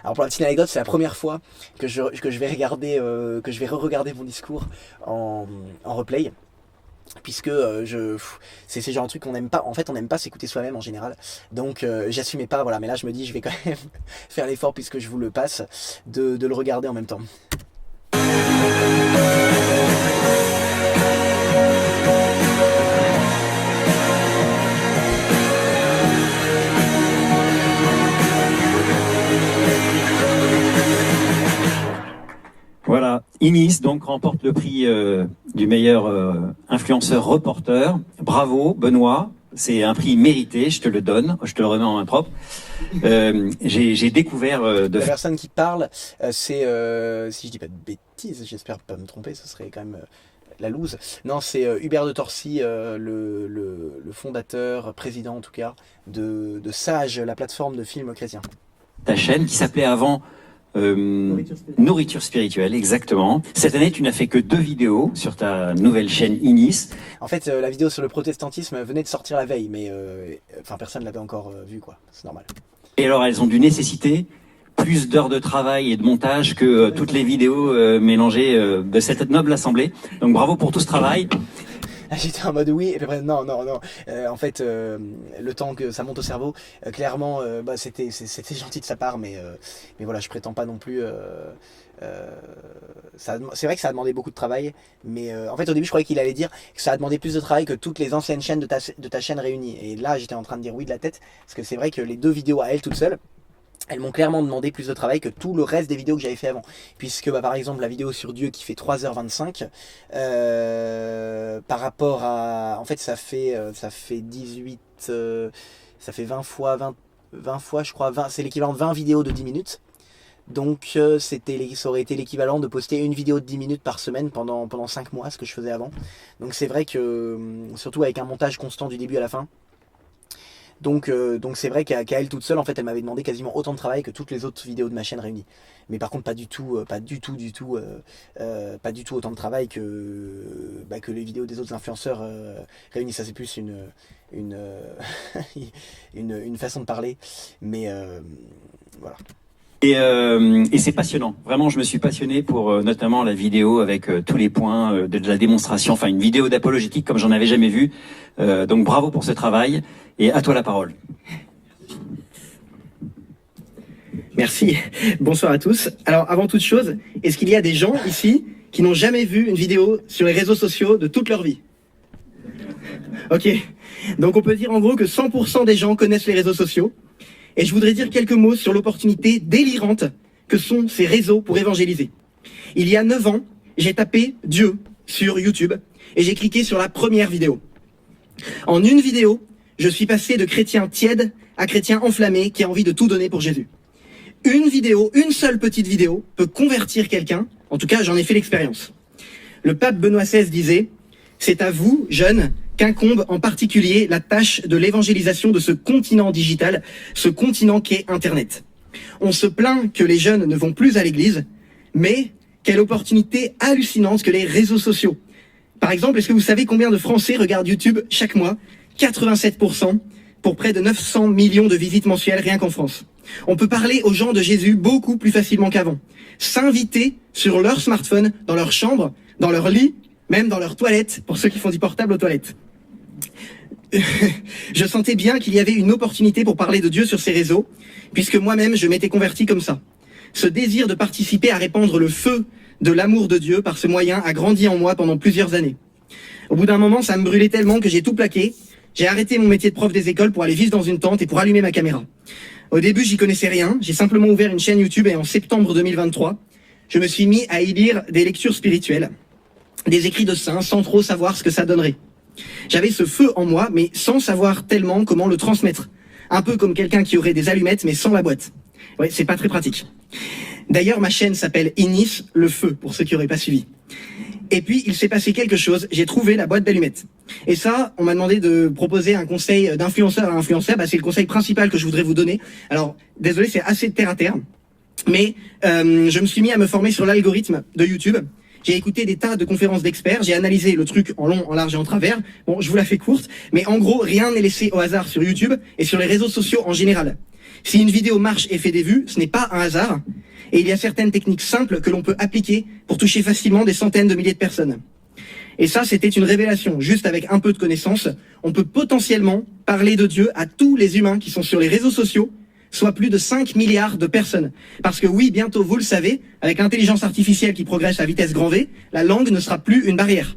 Alors pour la petite anecdote, c'est la première fois que je vais regarder, que je vais re-regarder mon discours en replay. Puisque c'est ce genre de truc qu'on n'aime pas. En fait, on n'aime pas s'écouter soi-même en général. Donc j'assumais pas, voilà. Mais là, je me dis, je vais quand même faire l'effort puisque je vous le passe de le regarder en même temps. Voilà, Inis donc remporte le prix du meilleur influenceur reporter. Bravo Benoît, c'est un prix mérité, je te le donne, je te le remets en main propre. J'ai découvert La personne qui parle, c'est, si je dis pas de bêtises, j'espère pas me tromper, ce serait quand même la loose. Non, c'est Hubert de Torcy, le fondateur, président en tout cas, de Sage, la plateforme de films chrétiens. Ta chaîne qui s'appelait avant Nourriture spirituelle, exactement. Cette année, tu n'as fait que 2 vidéos sur ta nouvelle chaîne Inis. En fait, la vidéo sur le protestantisme venait de sortir la veille, mais personne ne l'avait encore vue, quoi. C'est normal. Et alors, elles ont dû nécessiter plus d'heures de travail et de montage que toutes les vidéos mélangées de cette noble assemblée. Donc bravo pour tout ce travail. J'étais en mode oui, et puis après non. En fait, le temps que ça monte au cerveau, clairement, c'était gentil de sa part, mais voilà, je prétends pas non plus. C'est vrai que ça a demandé beaucoup de travail, mais en fait au début je croyais qu'il allait dire que ça a demandé plus de travail que toutes les anciennes chaînes de ta chaîne réunies. Et là j'étais en train de dire oui de la tête, parce que c'est vrai que les 2 vidéos à elle toute seule, elles m'ont clairement demandé plus de travail que tout le reste des vidéos que j'avais fait avant. Puisque par exemple la vidéo sur Dieu qui fait 3h25, par rapport à... En fait ça fait 18... ça fait 20 fois, 20 fois je crois, c'est l'équivalent de 20 vidéos de 10 minutes. Donc ça aurait été l'équivalent de poster une vidéo de 10 minutes par semaine pendant 5 mois, ce que je faisais avant. Donc c'est vrai que, surtout avec un montage constant du début à la fin, donc c'est vrai qu'à elle toute seule, en fait, elle m'avait demandé quasiment autant de travail que toutes les autres vidéos de ma chaîne réunies. Mais par contre, pas du tout autant de travail que les vidéos des autres influenceurs réunies. Ça, c'est plus une, une façon de parler. Mais voilà. Et c'est passionnant. Vraiment, je me suis passionné pour notamment la vidéo avec tous les points de la démonstration. Enfin, une vidéo d'apologétique comme j'en avais jamais vu. Donc bravo pour ce travail. Et à toi la parole. Merci. Bonsoir à tous. Alors, avant toute chose, est-ce qu'il y a des gens ici qui n'ont jamais vu une vidéo sur les réseaux sociaux de toute leur vie? Ok. Donc, on peut dire en gros que 100% des gens connaissent les réseaux sociaux. Et je voudrais dire quelques mots sur l'opportunité délirante que sont ces réseaux pour évangéliser. Il y a 9 ans, j'ai tapé Dieu sur YouTube et j'ai cliqué sur la première vidéo. En une vidéo, je suis passé de chrétien tiède à chrétien enflammé qui a envie de tout donner pour Jésus. Une vidéo, une seule petite vidéo peut convertir quelqu'un. En tout cas, j'en ai fait l'expérience. Le pape Benoît XVI disait « C'est à vous, jeunes, qu'incombe en particulier la tâche de l'évangélisation de ce continent digital, ce continent qu'est Internet. On se plaint que les jeunes ne vont plus à l'église, mais quelle opportunité hallucinante que les réseaux sociaux. Par exemple, est-ce que vous savez combien de Français regardent YouTube chaque mois? 87% pour près de 900 millions de visites mensuelles rien qu'en France. On peut parler aux gens de Jésus beaucoup plus facilement qu'avant. S'inviter sur leur smartphone, dans leur chambre, dans leur lit, même dans leur toilette, pour ceux qui font du portable aux toilettes. Je sentais bien qu'il y avait une opportunité pour parler de Dieu sur ces réseaux, puisque moi-même je m'étais converti comme ça. Ce désir de participer à répandre le feu de l'amour de Dieu par ce moyen a grandi en moi pendant plusieurs années. Au bout d'un moment, ça me brûlait tellement que j'ai tout plaqué. J'ai arrêté mon métier de prof des écoles pour aller vivre dans une tente et pour allumer ma caméra. Au début, j'y connaissais rien. J'ai simplement ouvert une chaîne YouTube et en septembre 2023, je me suis mis à y lire des lectures spirituelles, des écrits de saints, sans trop savoir ce que ça donnerait. J'avais ce feu en moi, mais sans savoir tellement comment le transmettre. Un peu comme quelqu'un qui aurait des allumettes, mais sans la boîte. Ouais, c'est pas très pratique. D'ailleurs, ma chaîne s'appelle Inis, le feu, pour ceux qui n'auraient pas suivi. Et puis, il s'est passé quelque chose, j'ai trouvé la boîte d'allumettes. Et ça, on m'a demandé de proposer un conseil d'influenceur à influenceur, c'est le conseil principal que je voudrais vous donner. Alors, désolé, c'est assez terre à terre, mais je me suis mis à me former sur l'algorithme de YouTube. J'ai écouté des tas de conférences d'experts, j'ai analysé le truc en long, en large et en travers. Bon, je vous la fais courte, mais en gros, rien n'est laissé au hasard sur YouTube et sur les réseaux sociaux en général. Si une vidéo marche et fait des vues, ce n'est pas un hasard. Et il y a certaines techniques simples que l'on peut appliquer pour toucher facilement des centaines de milliers de personnes. Et ça, c'était une révélation. Juste avec un peu de connaissances, on peut potentiellement parler de Dieu à tous les humains qui sont sur les réseaux sociaux, soit plus de 5 milliards de personnes. Parce que oui, bientôt, vous le savez, avec l'intelligence artificielle qui progresse à vitesse grand V, la langue ne sera plus une barrière.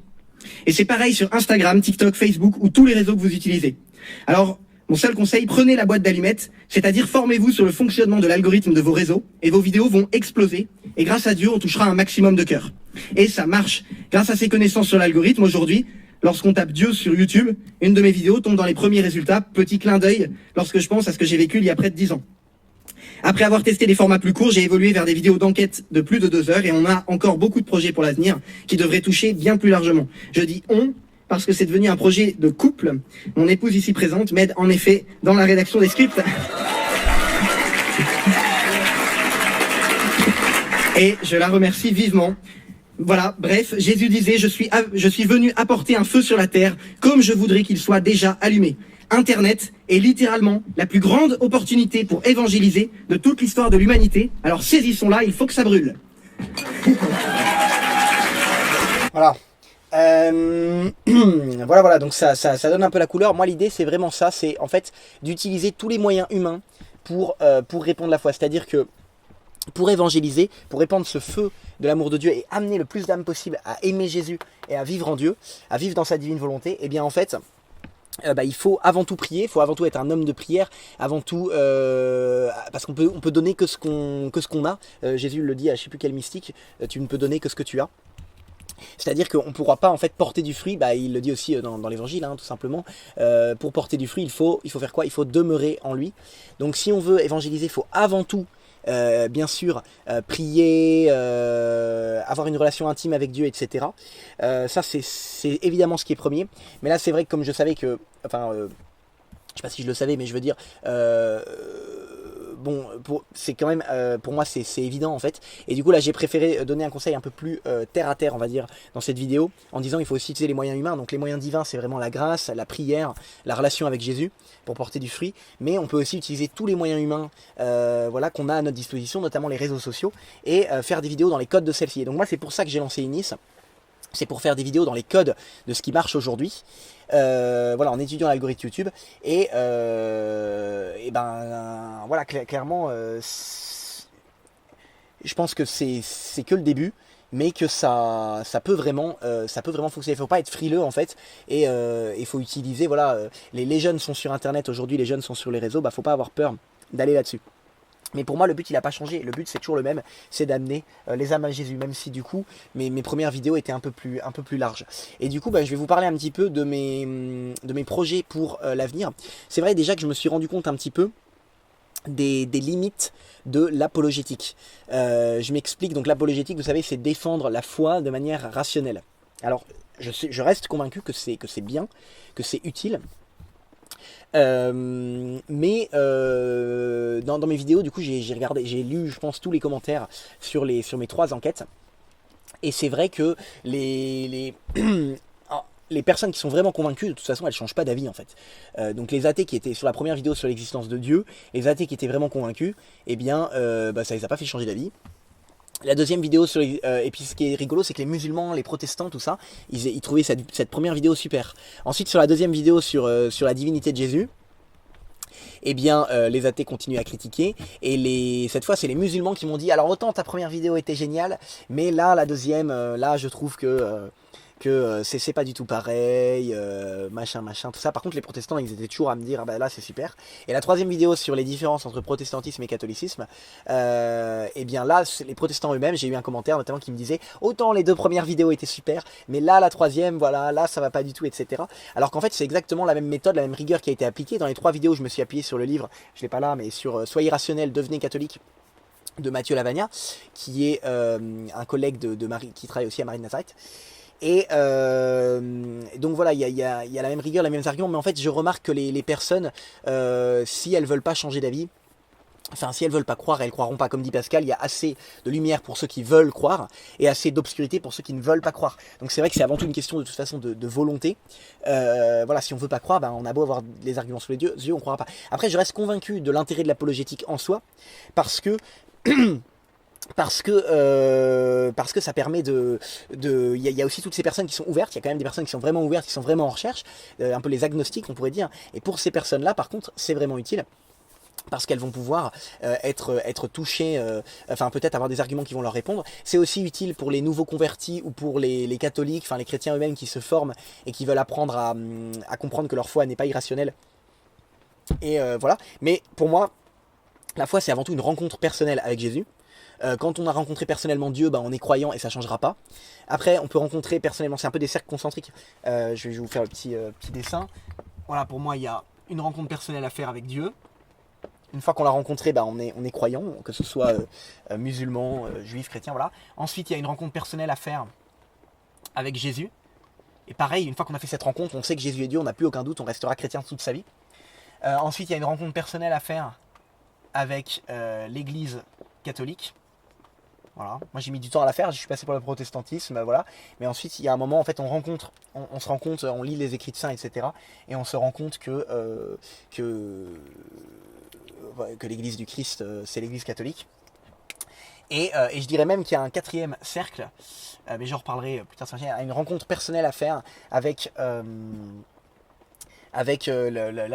Et c'est pareil sur Instagram, TikTok, Facebook ou tous les réseaux que vous utilisez. Alors, mon seul conseil, prenez la boîte d'allumettes, c'est-à-dire formez-vous sur le fonctionnement de l'algorithme de vos réseaux et vos vidéos vont exploser. Et grâce à Dieu, on touchera un maximum de cœurs. Et ça marche. Grâce à ces connaissances sur l'algorithme, aujourd'hui, lorsqu'on tape Dieu sur YouTube, une de mes vidéos tombe dans les premiers résultats. Petit clin d'œil lorsque je pense à ce que j'ai vécu il y a près de 10 ans. Après avoir testé des formats plus courts, j'ai évolué vers des vidéos d'enquête de plus de 2 heures et on a encore beaucoup de projets pour l'avenir qui devraient toucher bien plus largement. Je dis on parce que c'est devenu un projet de couple. Mon épouse ici présente m'aide en effet dans la rédaction des scripts. Et je la remercie vivement. Voilà, bref, Jésus disait, je suis venu apporter un feu sur la terre, comme je voudrais qu'il soit déjà allumé. Internet est littéralement la plus grande opportunité pour évangéliser de toute l'histoire de l'humanité. Alors saisissons-la, il faut que ça brûle. Voilà. Voilà, donc ça donne un peu la couleur. Moi, l'idée, c'est vraiment ça, c'est en fait d'utiliser tous les moyens humains pour répondre la foi. C'est-à-dire que pour évangéliser, pour répandre ce feu de l'amour de Dieu et amener le plus d'âmes possible à aimer Jésus et à vivre en Dieu, à vivre dans sa divine volonté, et bien en fait, il faut avant tout prier, il faut avant tout être un homme de prière, avant tout, parce on peut donner que ce qu'on a. Jésus le dit à je sais plus quel mystique, tu ne peux donner que ce que tu as. C'est-à-dire qu'on ne pourra pas en fait porter du fruit, il le dit aussi dans l'évangile, hein, tout simplement. Pour porter du fruit, il faut faire quoi? Il faut demeurer en lui. Donc si on veut évangéliser, il faut avant tout, bien sûr, prier, avoir une relation intime avec Dieu, etc. Ça c'est évidemment ce qui est premier. Mais là c'est vrai que comme je savais que, enfin, je sais pas si je le savais, mais je veux dire, bon, c'est quand même, pour moi, c'est évident en fait. Et du coup, là, j'ai préféré donner un conseil un peu plus terre à terre, on va dire, dans cette vidéo, en disant il faut aussi utiliser les moyens humains. Donc, les moyens divins, c'est vraiment la grâce, la prière, la relation avec Jésus pour porter du fruit. Mais on peut aussi utiliser tous les moyens humains, voilà, qu'on a à notre disposition, notamment les réseaux sociaux, et faire des vidéos dans les codes de celle-ci. Et donc, moi, c'est pour ça que j'ai lancé Inis. C'est pour faire des vidéos dans les codes de ce qui marche aujourd'hui. Voilà, en étudiant l'algorithme YouTube. Et voilà, clairement, je pense que c'est que le début, mais que ça peut vraiment fonctionner. Il ne faut pas être frileux en fait, et il faut utiliser, voilà, les jeunes sont sur Internet aujourd'hui, les jeunes sont sur les réseaux, faut pas avoir peur d'aller là-dessus. Mais pour moi, le but, il n'a pas changé. Le but, c'est toujours le même, c'est d'amener les âmes à Jésus. Même si, du coup, mes premières vidéos étaient un peu plus larges. Et du coup, je vais vous parler un petit peu de mes projets pour l'avenir. C'est vrai déjà que je me suis rendu compte un petit peu des limites de l'apologétique. Je m'explique. Donc, l'apologétique, vous savez, c'est défendre la foi de manière rationnelle. Alors, je reste convaincu que c'est bien, que c'est utile. Mais dans mes vidéos, du coup, j'ai lu, je pense, tous les commentaires sur mes 3 enquêtes. Et c'est vrai que les personnes qui sont vraiment convaincues, de toute façon, elles changent pas d'avis en fait. Donc les athées qui étaient sur la première vidéo sur l'existence de Dieu, les athées qui étaient vraiment convaincus, eh bien, ça les a pas fait changer d'avis. La deuxième vidéo sur et puis ce qui est rigolo, c'est que les musulmans, les protestants, tout ça, ils trouvaient cette première vidéo super. Ensuite, sur la deuxième vidéo sur la divinité de Jésus, eh bien, les athées continuent à critiquer. Et cette fois, c'est les musulmans qui m'ont dit, alors autant ta première vidéo était géniale, mais là, la deuxième, là, je trouve que c'est pas du tout pareil, machin, tout ça. Par contre, les protestants, ils étaient toujours à me dire, ah bah là, c'est super. Et la troisième vidéo sur les différences entre protestantisme et catholicisme, eh bien là, les protestants eux-mêmes, j'ai eu un commentaire notamment qui me disait, autant les 2 premières vidéos étaient super, mais là, la troisième, voilà, là, ça va pas du tout, etc. Alors qu'en fait, c'est exactement la même méthode, la même rigueur qui a été appliquée. Dans les 3 vidéos, je me suis appuyé sur le livre, je l'ai pas là, mais sur Soyez rationnel, devenez catholique, de Mathieu Lavagna, qui est un collègue de Marie, qui travaille aussi à Marie de Nazareth. Et donc voilà, il y a la même rigueur, les mêmes arguments, mais en fait je remarque que les personnes, si elles veulent pas changer d'avis, enfin si elles veulent pas croire, elles croiront pas. Comme dit Pascal, il y a assez de lumière pour ceux qui veulent croire, et assez d'obscurité pour ceux qui ne veulent pas croire. Donc c'est vrai que c'est avant tout une question de toute façon de volonté. Voilà, si on veut pas croire, on a beau avoir les arguments sous les yeux, on croira pas. Après je reste convaincu de l'intérêt de l'apologétique en soi, parce que parce que ça permet il y a aussi toutes ces personnes qui sont ouvertes, il y a quand même des personnes qui sont vraiment ouvertes, qui sont vraiment en recherche, un peu les agnostiques on pourrait dire, et pour ces personnes là par contre c'est vraiment utile, parce qu'elles vont pouvoir être touchées, enfin peut-être avoir des arguments qui vont leur répondre. C'est aussi utile pour les nouveaux convertis ou pour les catholiques, enfin les chrétiens eux-mêmes qui se forment et qui veulent apprendre à comprendre que leur foi n'est pas irrationnelle, et voilà. Mais pour moi, la foi c'est avant tout une rencontre personnelle avec Jésus. Quand on a rencontré personnellement Dieu, on est croyant et ça changera pas. Après, on peut rencontrer personnellement, c'est un peu des cercles concentriques. Je vais vous faire le petit dessin. Voilà, pour moi, il y a une rencontre personnelle à faire avec Dieu. Une fois qu'on l'a rencontré, on est croyant, que ce soit musulman, juif, chrétien, voilà. Ensuite, il y a une rencontre personnelle à faire avec Jésus. Et pareil, une fois qu'on a fait cette rencontre, on sait que Jésus est Dieu, on n'a plus aucun doute, on restera chrétien toute sa vie. Ensuite, il y a une rencontre personnelle à faire avec l'Église catholique. Voilà. Moi j'ai mis du temps à la faire, je suis passé par le protestantisme, voilà. Mais ensuite il y a un moment, en fait, on se rend compte, on lit les écrits de saints, etc. Et on se rend compte que l'Église du Christ, c'est l'Église catholique. Et je dirais même qu'il y a un 4e cercle, mais j'en reparlerai plus tard, une rencontre personnelle à faire avec la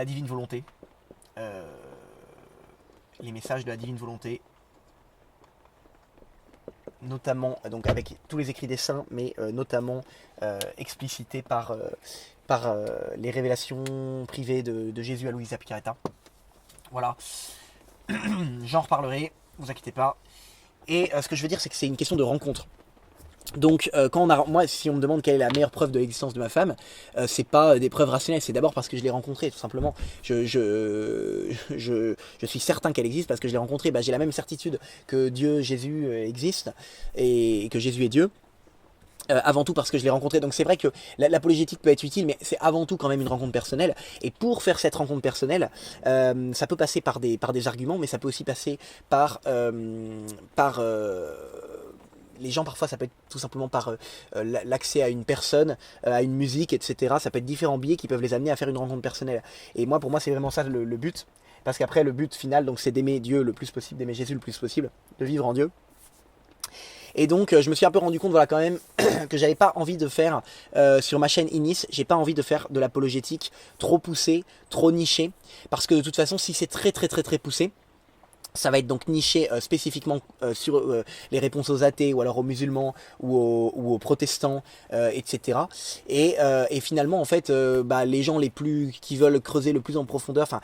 divine volonté, les messages de la divine volonté. notamment donc avec tous les écrits des saints, mais notamment explicités par les révélations privées de Jésus à Luisa Picaretta. Voilà, j'en reparlerai, vous inquiétez pas. Et ce que je veux dire, c'est que c'est une question de rencontre. Donc moi, si on me demande quelle est la meilleure preuve de l'existence de ma femme, c'est pas des preuves rationnelles, c'est d'abord parce que je l'ai rencontrée, tout simplement. Je suis certain qu'elle existe parce que je l'ai rencontrée. Bah, j'ai la même certitude que Dieu, Jésus existe et que Jésus est Dieu. Avant tout parce que je l'ai rencontré, donc c'est vrai que l'apologétique peut être utile, mais c'est avant tout quand même une rencontre personnelle. Et pour faire cette rencontre personnelle, ça peut passer par des arguments, mais ça peut aussi passer par les gens. Parfois ça peut être tout simplement par l'accès à une personne, à une musique, etc. Ça peut être différents biais qui peuvent les amener à faire une rencontre personnelle. Et pour moi c'est vraiment ça le but, parce qu'après le but final, donc c'est d'aimer Dieu le plus possible, d'aimer Jésus le plus possible, de vivre en Dieu. Et donc je me suis un peu rendu compte, voilà, quand même, que j'avais pas envie de faire sur ma chaîne Inis, j'ai pas envie de faire de l'apologétique trop poussée, trop nichée, parce que de toute façon si c'est très poussé, ça va être donc niché spécifiquement sur les réponses aux athées ou alors aux musulmans ou aux protestants, etc. Et finalement en fait les gens qui veulent creuser le plus en profondeur,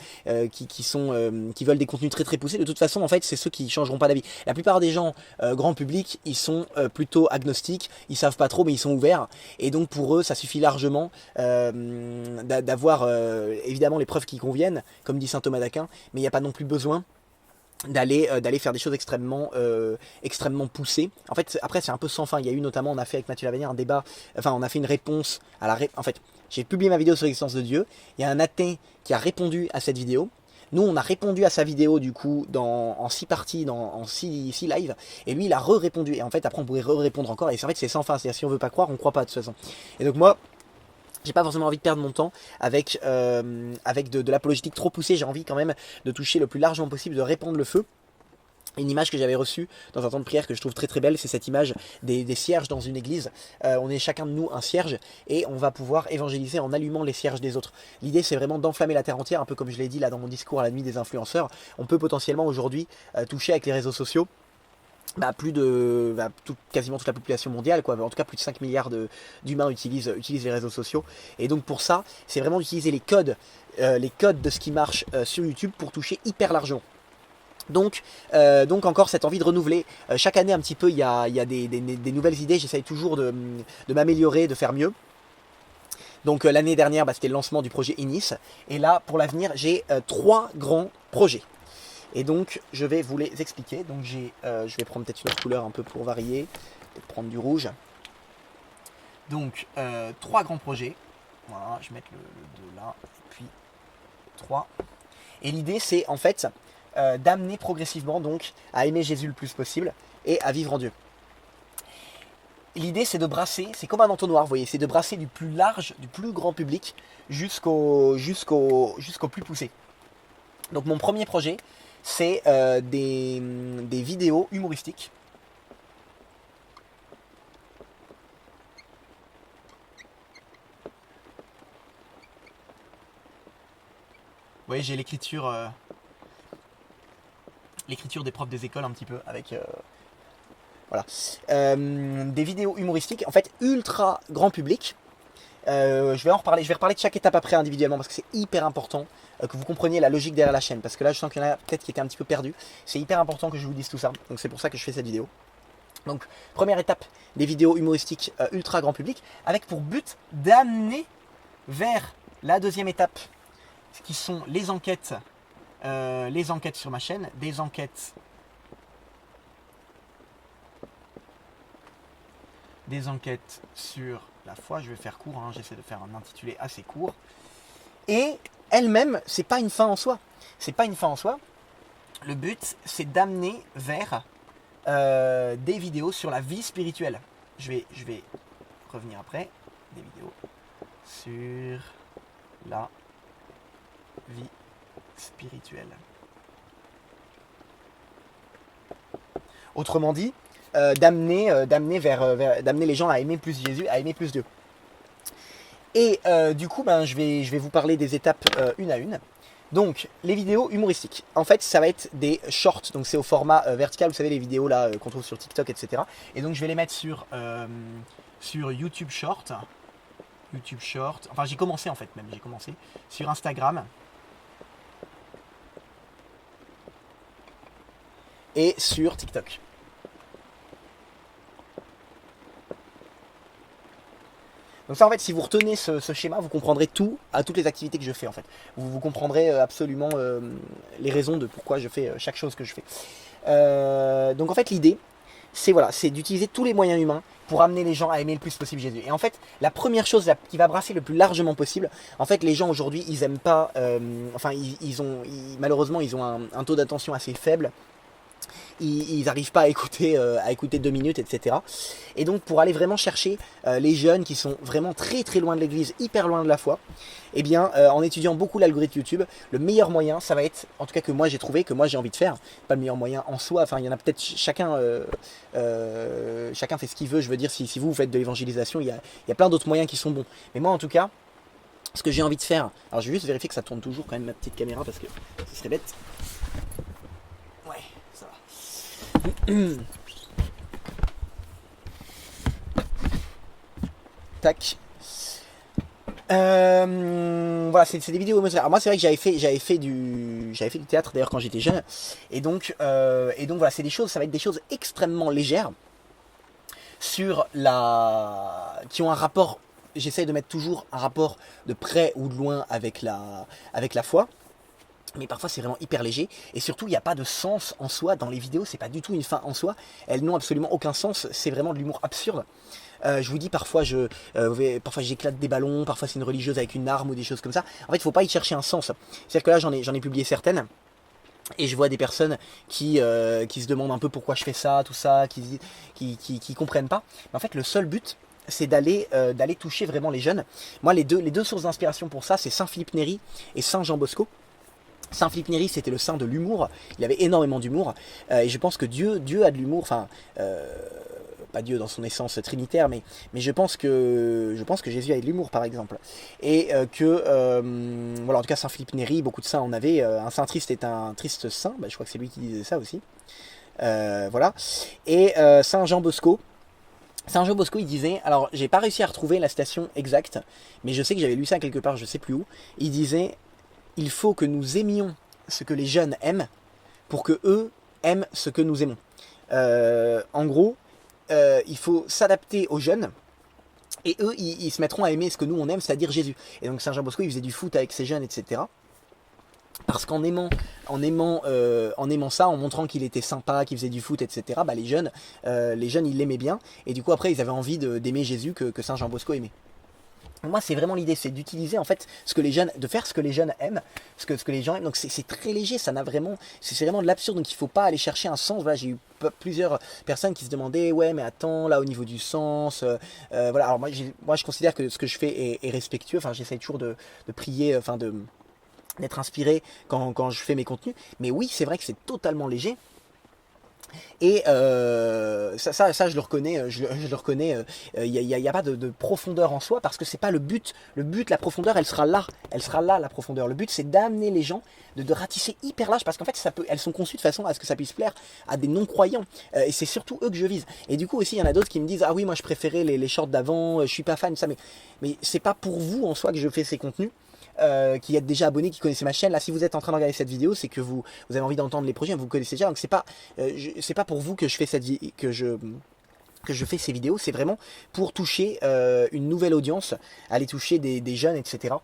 qui veulent des contenus très poussés, de toute façon en fait c'est ceux qui changeront pas d'avis. La plupart des gens grand public, ils sont plutôt agnostiques, ils savent pas trop mais ils sont ouverts, et donc pour eux ça suffit largement d'avoir évidemment les preuves qui conviennent, comme dit saint Thomas d'Aquin, mais il n'y a pas non plus besoin d'aller faire des choses extrêmement poussées. En fait après c'est un peu sans fin. Il y a eu notamment, on a fait avec Mathieu Lavanier un débat, on a fait une réponse à en fait j'ai publié ma vidéo sur l'existence de Dieu, il y a un athée qui a répondu à cette vidéo. Nous on a répondu à sa vidéo du coup en 6 parties, en 6 lives, et lui il a répondu, et en fait après on pourrait répondre encore, et en fait c'est sans fin, c'est-à-dire si on veut pas croire on croit pas de toute façon. Et donc moi j'ai pas forcément envie de perdre mon temps avec de l'apologétique trop poussée. J'ai envie quand même de toucher le plus largement possible, de répandre le feu. Une image que j'avais reçue dans un temps de prière que je trouve très belle, c'est cette image des cierges dans une église. On est chacun de nous un cierge et on va pouvoir évangéliser en allumant les cierges des autres. L'idée c'est vraiment d'enflammer la terre entière, un peu comme je l'ai dit là dans mon discours à la nuit des influenceurs. On peut potentiellement aujourd'hui toucher avec les réseaux sociaux quasiment toute la population mondiale, quoi. En tout cas plus de 5 milliards d'humains utilisent les réseaux sociaux, et donc pour ça c'est vraiment d'utiliser les codes de ce qui marche sur YouTube pour toucher hyper largement. Donc encore cette envie de renouveler chaque année un petit peu. Il y a des nouvelles idées, j'essaye toujours de m'améliorer, de faire mieux. Donc l'année dernière c'était le lancement du projet Inis, et là pour l'avenir j'ai 3 grands projets. Et donc je vais vous les expliquer. Donc je vais prendre peut-être une autre couleur un peu pour varier, peut-être prendre du rouge. Donc 3 grands projets. Voilà, je vais mettre le 2 là, et puis 3. Et l'idée c'est en fait d'amener progressivement donc à aimer Jésus le plus possible et à vivre en Dieu. L'idée c'est de brasser, c'est comme un entonnoir, vous voyez, c'est de brasser du plus large, du plus grand public jusqu'au plus poussé. Donc mon premier projet, c'est des vidéos humoristiques. Vous voyez, j'ai l'écriture des profs des écoles un petit peu avec voilà. Des vidéos humoristiques en fait ultra grand public. Je vais reparler de chaque étape après individuellement parce que c'est hyper important que vous compreniez la logique derrière la chaîne, parce que là je sens qu'il y en a peut-être qui étaient un petit peu perdus. C'est hyper important que je vous dise tout ça, donc c'est pour ça que je fais cette vidéo. Donc première étape, des vidéos humoristiques ultra grand public, avec pour but d'amener vers la deuxième étape, qui sont les enquêtes sur ma chaîne, des enquêtes sur la foi. Je vais faire court, j'essaie de faire un intitulé assez court. Et elle-même, c'est pas une fin en soi. Le but, c'est d'amener vers des vidéos sur la vie spirituelle. Je vais revenir après. Des vidéos sur la vie spirituelle. Autrement dit, d'amener les gens à aimer plus Jésus, à aimer plus Dieu. Et du coup, je vais vous parler des étapes une à une. Donc, les vidéos humoristiques. En fait, ça va être des shorts. Donc, c'est au format vertical. Vous savez, les vidéos là qu'on trouve sur TikTok, etc. Et donc, je vais les mettre sur YouTube Short. YouTube Short. Enfin, j'ai commencé en fait, même. J'ai commencé sur Instagram. Et sur TikTok. Donc ça en fait si vous retenez ce schéma, vous comprendrez tout à toutes les activités que je fais en fait. Vous comprendrez absolument les raisons de pourquoi je fais chaque chose que je fais. Donc en fait l'idée c'est d'utiliser tous les moyens humains pour amener les gens à aimer le plus possible Jésus. Et en fait la première chose qui va brasser le plus largement possible, en fait les gens aujourd'hui ils aiment pas, malheureusement ils ont un taux d'attention assez faible. Ils n'arrivent pas à écouter 2 minutes, etc. Et donc pour aller vraiment chercher les jeunes qui sont vraiment très très loin de l'église, hyper loin de la foi, eh bien en étudiant beaucoup l'algorithme YouTube, le meilleur moyen, ça va être, en tout cas que moi j'ai trouvé, que moi j'ai envie de faire, pas le meilleur moyen en soi, enfin il y en a peut-être chacun fait ce qu'il veut, je veux dire si vous faites de l'évangélisation, il y a plein d'autres moyens qui sont bons. Mais moi en tout cas, ce que j'ai envie de faire, alors je vais juste vérifier que ça tourne toujours quand même ma petite caméra parce que ce serait bête. Tac. Voilà, c'est des vidéos. Alors moi, c'est vrai que j'avais fait du théâtre d'ailleurs quand j'étais jeune. Et donc voilà, c'est des choses. Ça va être des choses extrêmement légères qui ont un rapport. J'essaie de mettre toujours un rapport de près ou de loin avec la foi. Mais parfois c'est vraiment hyper léger et surtout il n'y a pas de sens en soi dans les vidéos, c'est pas du tout une fin en soi, elles n'ont absolument aucun sens, c'est vraiment de l'humour absurde. Je vous dis parfois parfois j'éclate des ballons, parfois c'est une religieuse avec une arme ou des choses comme ça. En fait il faut pas y chercher un sens. C'est-à-dire que là j'en ai publié certaines et je vois des personnes qui se demandent un peu pourquoi je fais ça, tout ça, qui comprennent pas. Mais en fait le seul but c'est d'aller toucher vraiment les jeunes. Moi les deux sources d'inspiration pour ça c'est Saint Philippe Néri et Saint Jean Bosco. Saint Philippe Néri, c'était le saint de l'humour, il avait énormément d'humour, et je pense que Dieu a de l'humour, enfin, pas Dieu dans son essence trinitaire, mais je pense que Jésus a de l'humour par exemple, et voilà, en tout cas Saint Philippe Néri, beaucoup de saints en avaient, un saint triste est un triste saint, je crois que c'est lui qui disait ça aussi, voilà, et Saint Jean Bosco, il disait, alors j'ai pas réussi à retrouver la citation exacte, mais je sais que j'avais lu ça quelque part, je sais plus où, il disait... Il faut que nous aimions ce que les jeunes aiment pour que eux aiment ce que nous aimons. En gros, il faut s'adapter aux jeunes et eux, ils se mettront à aimer ce que nous on aime, c'est-à-dire Jésus. Et donc Saint Jean Bosco, il faisait du foot avec ses jeunes, etc. Parce qu'en aimant ça, en montrant qu'il était sympa, qu'il faisait du foot, etc. Les jeunes, ils l'aimaient bien. Et du coup, après, ils avaient envie d'aimer Jésus que Saint Jean Bosco aimait. Moi c'est vraiment l'idée, c'est d'utiliser en fait de faire ce que les jeunes aiment, ce que les gens aiment, donc c'est très léger, c'est vraiment de l'absurde, donc il faut pas aller chercher un sens. Voilà, j'ai eu plusieurs personnes qui se demandaient ouais mais attends là au niveau du sens, voilà, alors moi je considère que ce que je fais est respectueux, enfin j'essaie toujours de prier, enfin d'être inspiré quand je fais mes contenus, mais oui c'est vrai que c'est totalement léger. Et ça je le reconnais, il n'y a pas de profondeur en soi parce que c'est pas le but. Le but, la profondeur, elle sera là la profondeur. Le but c'est d'amener les gens, de ratisser hyper large parce qu'en fait elles sont conçues de façon à ce que ça puisse plaire à des non-croyants et c'est surtout eux que je vise. Et du coup aussi il y en a d'autres qui me disent ah oui moi je préférais les shorts d'avant, je suis pas fan de ça, mais c'est pas pour vous en soi que je fais ces contenus. Qui êtes déjà abonné, qui connaissez ma chaîne. Là, si vous êtes en train de regarder cette vidéo, c'est que vous avez envie d'entendre les projets, vous connaissez déjà. Donc c'est pas pour vous que je fais que je fais ces vidéos. C'est vraiment pour toucher une nouvelle audience, aller toucher des jeunes, etc.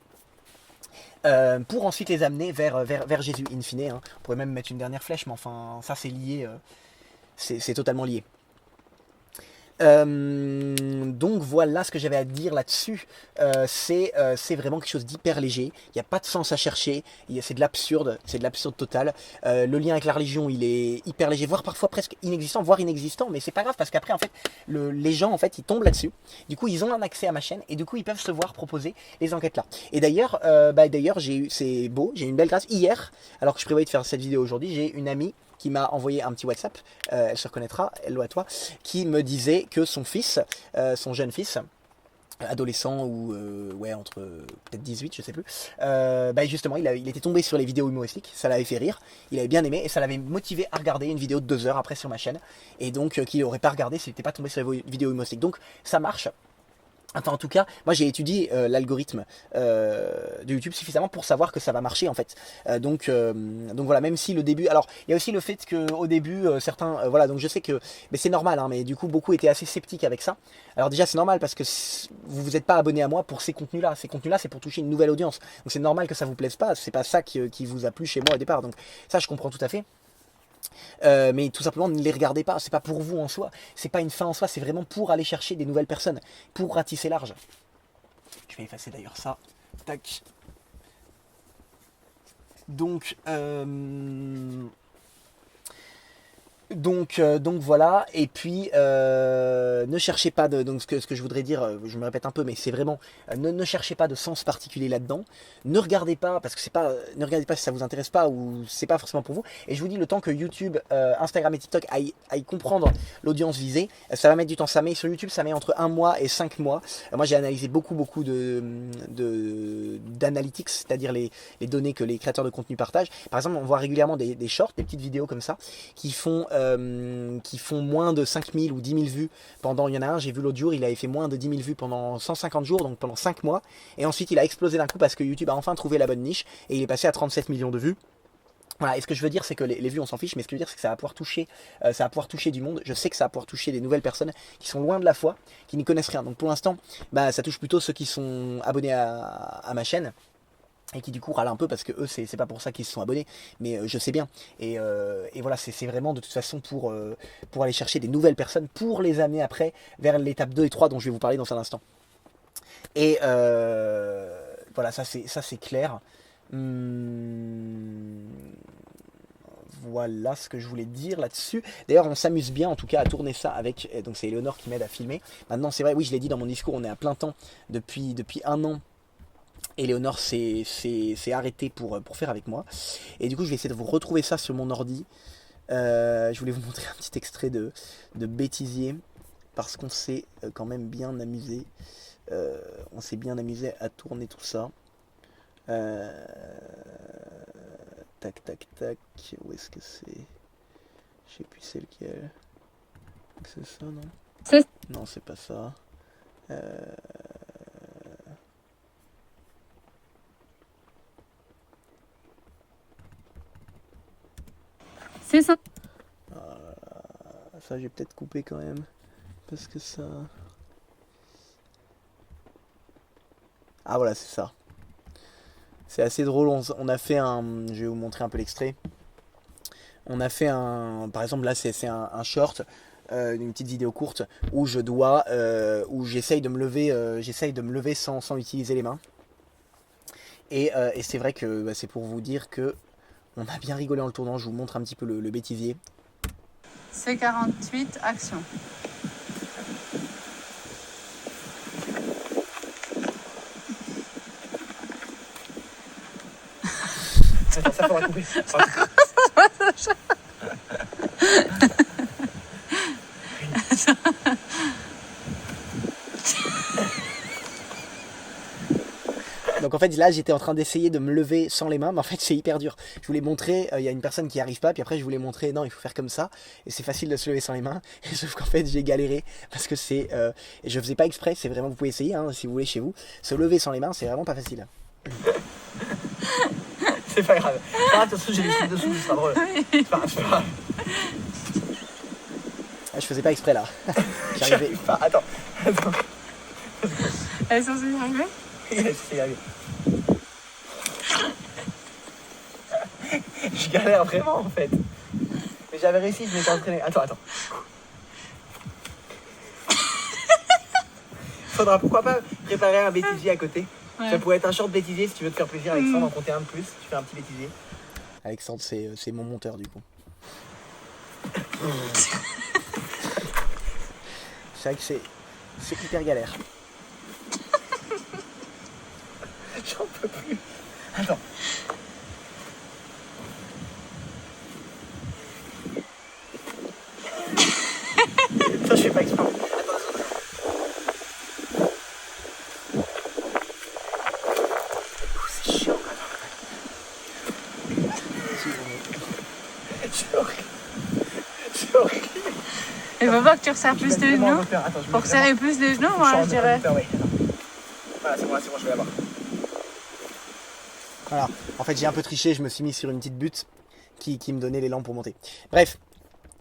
Pour ensuite les amener vers Jésus, in fine. Hein. On pourrait même mettre une dernière flèche, mais enfin, ça c'est lié, c'est totalement lié. Donc voilà ce que j'avais à dire là-dessus. C'est vraiment quelque chose d'hyper léger. Il n'y a pas de sens à chercher. C'est de l'absurde total. Le lien avec la religion, il est hyper léger, voire parfois presque inexistant, voire inexistant. Mais c'est pas grave parce qu'après en fait, les gens en fait ils tombent là-dessus. Du coup ils ont un accès à ma chaîne et du coup ils peuvent se voir proposer les enquêtes là. Et d'ailleurs, c'est beau, j'ai eu une belle grâce hier. Alors que je prévoyais de faire cette vidéo aujourd'hui, j'ai une amie qui m'a envoyé un petit WhatsApp, elle se reconnaîtra, hello à toi, qui me disait que son fils, son jeune fils, adolescent ou ouais entre peut-être 18 je sais plus, bah justement il était tombé sur les vidéos humoristiques, ça l'avait fait rire, il avait bien aimé et ça l'avait motivé à regarder une vidéo de 2 heures après sur ma chaîne, et donc qu'il n'aurait pas regardé s'il n'était pas tombé sur les vidéos humoristiques. Donc ça marche. Enfin, en tout cas, moi j'ai étudié l'algorithme de YouTube suffisamment pour savoir que ça va marcher en fait. Donc voilà, même si le début. Alors, il y a aussi le fait qu'au début, certains. Voilà, donc je sais que. Mais c'est normal, hein, mais du coup, beaucoup étaient assez sceptiques avec ça. Alors, déjà, c'est normal parce que vous vous êtes pas abonné à moi pour ces contenus-là. Ces contenus-là, c'est pour toucher une nouvelle audience. Donc, c'est normal que ça vous plaise pas. C'est pas ça qui vous a plu chez moi au départ. Donc, ça, je comprends tout à fait. Mais tout simplement ne les regardez pas, c'est pas pour vous en soi, c'est pas une fin en soi, c'est vraiment pour aller chercher des nouvelles personnes, pour ratisser large. Je vais effacer d'ailleurs ça, tac. Donc voilà, et puis ne cherchez pas de. Donc ce que je voudrais dire, je me répète un peu, mais c'est vraiment ne cherchez pas de sens particulier là-dedans. Ne regardez pas, parce que c'est pas. Ne regardez pas si ça vous intéresse pas ou c'est pas forcément pour vous. Et je vous dis, le temps que YouTube, Instagram et TikTok aillent comprendre l'audience visée, ça va mettre du temps. Ça met sur YouTube, ça met entre 1 mois et 5 mois. Moi j'ai analysé beaucoup d'analytics, c'est-à-dire les données que les créateurs de contenu partagent. Par exemple, on voit régulièrement des shorts, des petites vidéos comme ça, qui font moins de 5000 ou 10 000 vues pendant, il y en a un, j'ai vu l'autre jour, il avait fait moins de 10 000 vues pendant 150 jours, donc pendant 5 mois, et ensuite il a explosé d'un coup parce que YouTube a enfin trouvé la bonne niche, et il est passé à 37 millions de vues. Voilà, et ce que je veux dire, c'est que les vues, on s'en fiche, mais ce que je veux dire, c'est que ça va pouvoir toucher du monde. Je sais que ça va pouvoir toucher des nouvelles personnes qui sont loin de la foi, qui n'y connaissent rien. Donc pour l'instant, bah, ça touche plutôt ceux qui sont abonnés à ma chaîne, et qui du coup râlent un peu parce que eux c'est pas pour ça qu'ils se sont abonnés, mais je sais bien, et voilà, c'est vraiment de toute façon pour aller chercher des nouvelles personnes, pour les amener après vers l'étape 2 et 3 dont je vais vous parler dans un instant. Et voilà, ça c'est clair. Voilà ce que je voulais dire là-dessus. D'ailleurs, on s'amuse bien en tout cas à tourner ça avec. Donc, c'est Eleonore qui m'aide à filmer. Maintenant, c'est vrai, oui, je l'ai dit dans mon discours, on est à plein temps depuis 1 an. Eleonore s'est arrêtée pour faire avec moi. Et du coup, je vais essayer de vous retrouver ça sur mon ordi. Je voulais vous montrer un petit extrait de bêtisier. Parce qu'on s'est quand même bien amusé. On s'est bien amusé à tourner tout ça. Tac, tac, tac. Où est-ce que c'est? Je sais plus c'est lequel. C'est ça, non? Non, c'est pas ça. C'est ça. Ça, j'ai peut-être coupé quand même. Parce que ça... Ah voilà, c'est ça. C'est assez drôle. On a fait un... Je vais vous montrer un peu l'extrait. On a fait un... Par exemple, là, c'est un short, une petite vidéo courte, où je dois... où j'essaye de me lever sans utiliser les mains. Et c'est vrai que bah, c'est pour vous dire que on a bien rigolé en le tournant. Je vous montre un petit peu le bêtisier. C48, action. Attends, ça faudra couper. Donc en fait là j'étais en train d'essayer de me lever sans les mains, mais en fait c'est hyper dur. Je voulais montrer, il y a une personne qui n'y arrive pas, puis après je voulais montrer, non il faut faire comme ça, et c'est facile de se lever sans les mains, et sauf qu'en fait j'ai galéré, parce que c'est, et je faisais pas exprès, c'est vraiment, vous pouvez essayer hein, si vous voulez chez vous, se lever sans les mains c'est vraiment pas facile. C'est pas grave. Ah, attention, j'ai des trucs dessous, ce sera drôle. C'est pas grave. Ah, je faisais pas exprès là. J'arrivais. Pas. Attends. Elle est censée y arriver? C'est arrivé. Je galère vraiment en fait. Mais j'avais réussi, je m'étais entraîné. Attends. Faudra pourquoi pas préparer un bêtisier à côté. Ouais. Ça pourrait être un short bêtisier si tu veux te faire plaisir, Alexandre, en compter un de plus. Tu fais un petit bêtisier. Alexandre, c'est mon monteur du coup. C'est vrai que c'est hyper galère. J'en peux plus. Attends. Ça, je fais pas exprès. C'est horrible. Il faut pas que tu resserres plus les genoux. Attends, je me Pour mets serrer vraiment- plus les genoux, je moi, suis je dirais. ouais. Voilà, c'est bon, je vais l'avoir. Voilà, en fait j'ai un peu triché, je me suis mis sur une petite butte qui me donnait l'élan pour monter. Bref,